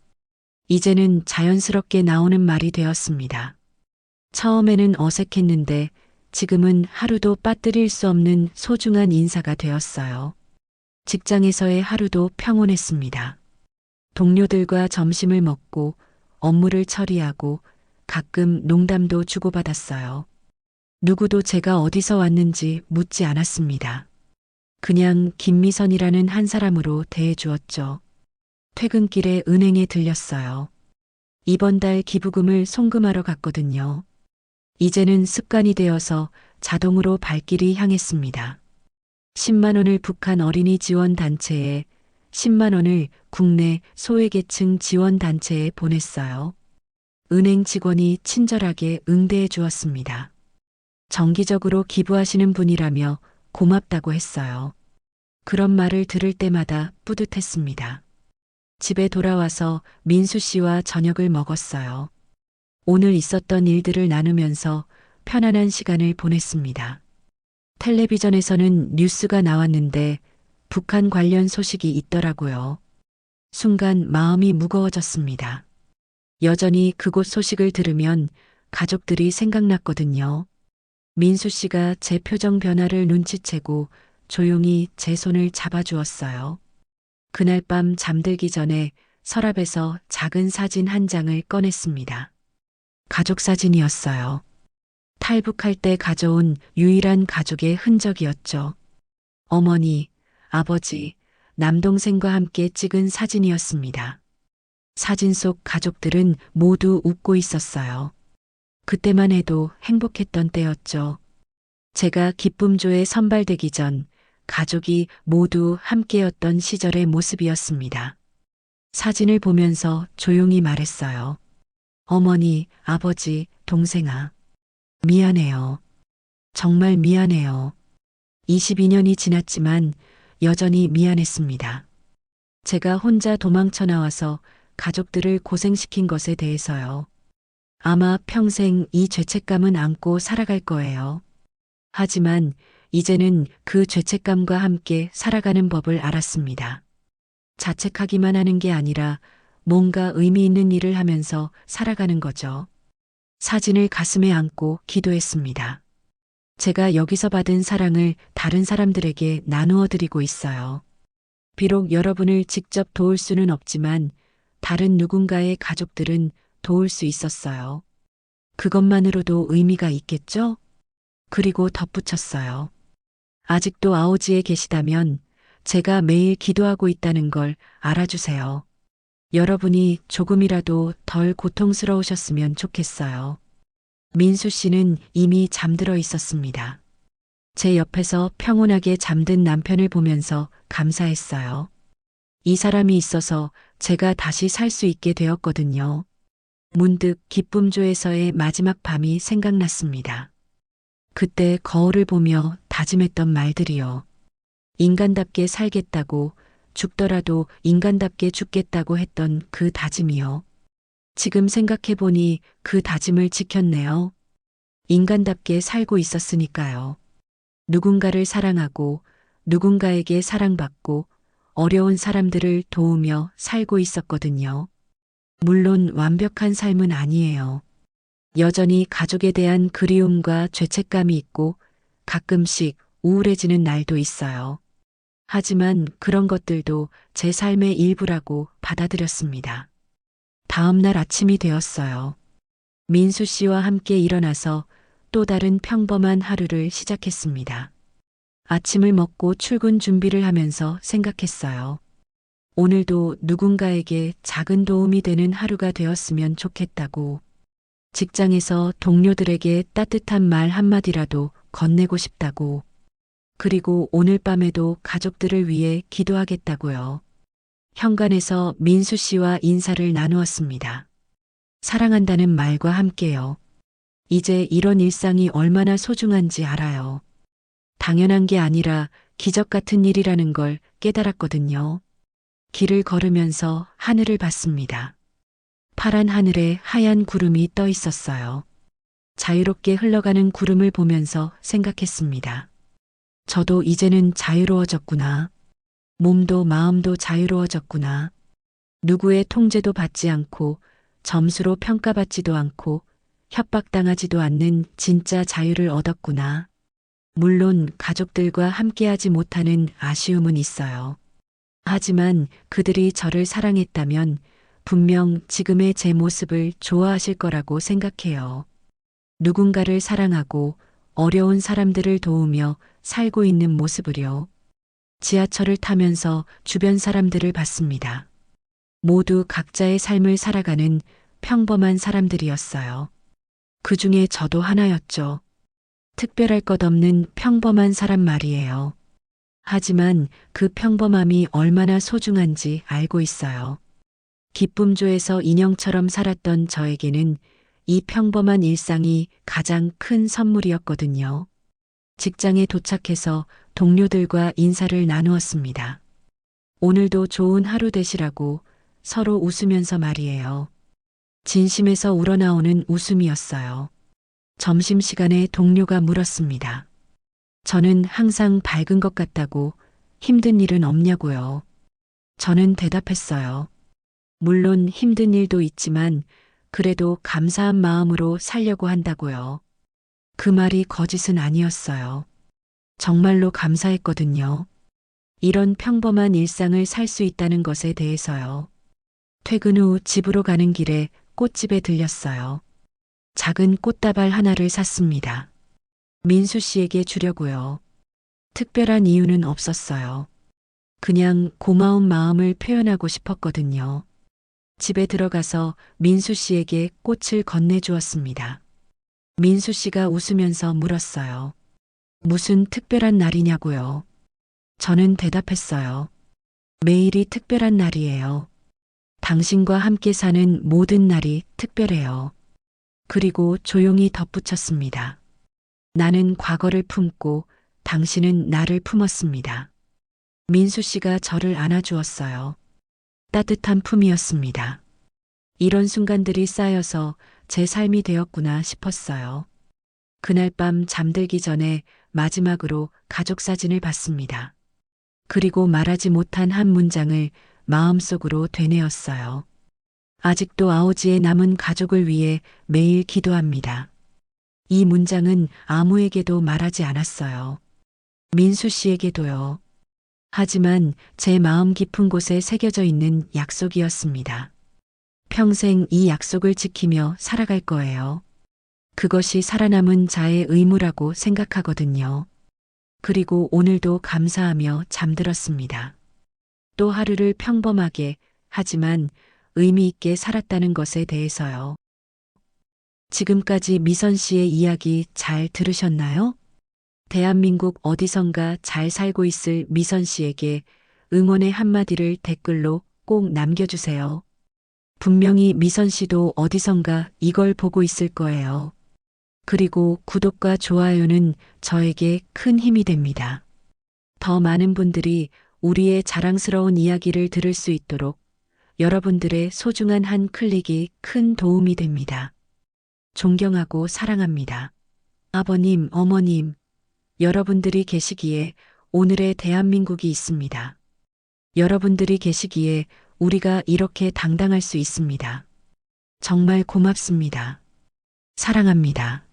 A: 이제는 자연스럽게 나오는 말이 되었습니다. 처음에는 어색했는데 지금은 하루도 빠뜨릴 수 없는 소중한 인사가 되었어요. 직장에서의 하루도 평온했습니다. 동료들과 점심을 먹고 업무를 처리하고 가끔 농담도 주고받았어요. 누구도 제가 어디서 왔는지 묻지 않았습니다. 그냥 김미선이라는 한 사람으로 대해주었죠. 퇴근길에 은행에 들렸어요. 이번 달 기부금을 송금하러 갔거든요. 이제는 습관이 되어서 자동으로 발길이 향했습니다. 10만 원을 북한 어린이 지원 단체에, 10만 원을 국내 소외계층 지원 단체에 보냈어요. 은행 직원이 친절하게 응대해 주었습니다. 정기적으로 기부하시는 분이라며 고맙다고 했어요. 그런 말을 들을 때마다 뿌듯했습니다. 집에 돌아와서 민수 씨와 저녁을 먹었어요. 오늘 있었던 일들을 나누면서 편안한 시간을 보냈습니다. 텔레비전에서는 뉴스가 나왔는데 북한 관련 소식이 있더라고요. 순간 마음이 무거워졌습니다. 여전히 그곳 소식을 들으면 가족들이 생각났거든요. 민수 씨가 제 표정 변화를 눈치채고 조용히 제 손을 잡아주었어요. 그날 밤 잠들기 전에 서랍에서 작은 사진 한 장을 꺼냈습니다. 가족 사진이었어요. 탈북할 때 가져온 유일한 가족의 흔적이었죠. 어머니, 아버지, 남동생과 함께 찍은 사진이었습니다. 사진 속 가족들은 모두 웃고 있었어요. 그때만 해도 행복했던 때였죠. 제가 기쁨조에 선발되기 전 가족이 모두 함께였던 시절의 모습이었습니다. 사진을 보면서 조용히 말했어요. 어머니, 아버지, 동생아. 미안해요. 정말 미안해요. 22년이 지났지만 여전히 미안했습니다. 제가 혼자 도망쳐 나와서 가족들을 고생시킨 것에 대해서요. 아마 평생 이 죄책감은 안고 살아갈 거예요. 하지만 이제는 그 죄책감과 함께 살아가는 법을 알았습니다. 자책하기만 하는 게 아니라 뭔가 의미 있는 일을 하면서 살아가는 거죠. 사진을 가슴에 안고 기도했습니다. 제가 여기서 받은 사랑을 다른 사람들에게 나누어 드리고 있어요. 비록 여러분을 직접 도울 수는 없지만 다른 누군가의 가족들은 도울 수 있었어요. 그것만으로도 의미가 있겠죠? 그리고 덧붙였어요. 아직도 아오지에 계시다면 제가 매일 기도하고 있다는 걸 알아주세요. 여러분이 조금이라도 덜 고통스러우셨으면 좋겠어요. 민수 씨는 이미 잠들어 있었습니다. 제 옆에서 평온하게 잠든 남편을 보면서 감사했어요. 이 사람이 있어서 제가 다시 살 수 있게 되었거든요. 문득 기쁨조에서의 마지막 밤이 생각났습니다. 그때 거울을 보며 다짐했던 말들이요. 인간답게 살겠다고, 죽더라도 인간답게 죽겠다고 했던 그 다짐이요. 지금 생각해보니 그 다짐을 지켰네요. 인간답게 살고 있었으니까요. 누군가를 사랑하고 누군가에게 사랑받고 어려운 사람들을 도우며 살고 있었거든요. 물론 완벽한 삶은 아니에요. 여전히 가족에 대한 그리움과 죄책감이 있고 가끔씩 우울해지는 날도 있어요. 하지만 그런 것들도 제 삶의 일부라고 받아들였습니다. 다음 날 아침이 되었어요. 민수 씨와 함께 일어나서 또 다른 평범한 하루를 시작했습니다. 아침을 먹고 출근 준비를 하면서 생각했어요. 오늘도 누군가에게 작은 도움이 되는 하루가 되었으면 좋겠다고. 직장에서 동료들에게 따뜻한 말 한마디라도 건네고 싶다고. 그리고 오늘 밤에도 가족들을 위해 기도하겠다고요. 현관에서 민수 씨와 인사를 나누었습니다. 사랑한다는 말과 함께요. 이제 이런 일상이 얼마나 소중한지 알아요. 당연한 게 아니라 기적 같은 일이라는 걸 깨달았거든요. 길을 걸으면서 하늘을 봤습니다. 파란 하늘에 하얀 구름이 떠 있었어요. 자유롭게 흘러가는 구름을 보면서 생각했습니다. 저도 이제는 자유로워졌구나. 몸도 마음도 자유로워졌구나. 누구의 통제도 받지 않고 점수로 평가받지도 않고 협박당하지도 않는 진짜 자유를 얻었구나. 물론 가족들과 함께하지 못하는 아쉬움은 있어요. 하지만 그들이 저를 사랑했다면 분명 지금의 제 모습을 좋아하실 거라고 생각해요. 누군가를 사랑하고 어려운 사람들을 도우며 살고 있는 모습을요. 지하철을 타면서 주변 사람들을 봤습니다. 모두 각자의 삶을 살아가는 평범한 사람들이었어요. 그 중에 저도 하나였죠. 특별할 것 없는 평범한 사람 말이에요. 하지만 그 평범함이 얼마나 소중한지 알고 있어요. 기쁨조에서 인형처럼 살았던 저에게는 이 평범한 일상이 가장 큰 선물이었거든요. 직장에 도착해서 동료들과 인사를 나누었습니다. 오늘도 좋은 하루 되시라고 서로 웃으면서 말이에요. 진심에서 우러나오는 웃음이었어요. 점심시간에 동료가 물었습니다. 저는 항상 밝은 것 같다고 힘든 일은 없냐고요. 저는 대답했어요. 물론 힘든 일도 있지만 그래도 감사한 마음으로 살려고 한다고요. 그 말이 거짓은 아니었어요. 정말로 감사했거든요. 이런 평범한 일상을 살 수 있다는 것에 대해서요. 퇴근 후 집으로 가는 길에 꽃집에 들렸어요. 작은 꽃다발 하나를 샀습니다. 민수 씨에게 주려고요. 특별한 이유는 없었어요. 그냥 고마운 마음을 표현하고 싶었거든요. 집에 들어가서 민수 씨에게 꽃을 건네주었습니다. 민수 씨가 웃으면서 물었어요. 무슨 특별한 날이냐고요. 저는 대답했어요. 매일이 특별한 날이에요. 당신과 함께 사는 모든 날이 특별해요. 그리고 조용히 덧붙였습니다. 나는 과거를 품고 당신은 나를 품었습니다. 민수 씨가 저를 안아주었어요. 따뜻한 품이었습니다. 이런 순간들이 쌓여서 제 삶이 되었구나 싶었어요. 그날 밤 잠들기 전에 마지막으로 가족 사진을 봤습니다. 그리고 말하지 못한 한 문장을 마음속으로 되뇌었어요. 아직도 아오지에 남은 가족을 위해 매일 기도합니다. 이 문장은 아무에게도 말하지 않았어요. 민수 씨에게도요. 하지만 제 마음 깊은 곳에 새겨져 있는 약속이었습니다. 평생 이 약속을 지키며 살아갈 거예요. 그것이 살아남은 자의 의무라고 생각하거든요. 그리고 오늘도 감사하며 잠들었습니다. 또 하루를 평범하게 하지만 의미 있게 살았다는 것에 대해서요. 지금까지 미선 씨의 이야기 잘 들으셨나요? 대한민국 어디선가 잘 살고 있을 미선 씨에게 응원의 한마디를 댓글로 꼭 남겨주세요. 분명히 미선 씨도 어디선가 이걸 보고 있을 거예요. 그리고 구독과 좋아요는 저에게 큰 힘이 됩니다. 더 많은 분들이 우리의 자랑스러운 이야기를 들을 수 있도록 여러분들의 소중한 한 클릭이 큰 도움이 됩니다. 존경하고 사랑합니다. 아버님, 어머님, 여러분들이 계시기에 오늘의 대한민국이 있습니다. 여러분들이 계시기에 우리가 이렇게 당당할 수 있습니다. 정말 고맙습니다. 사랑합니다.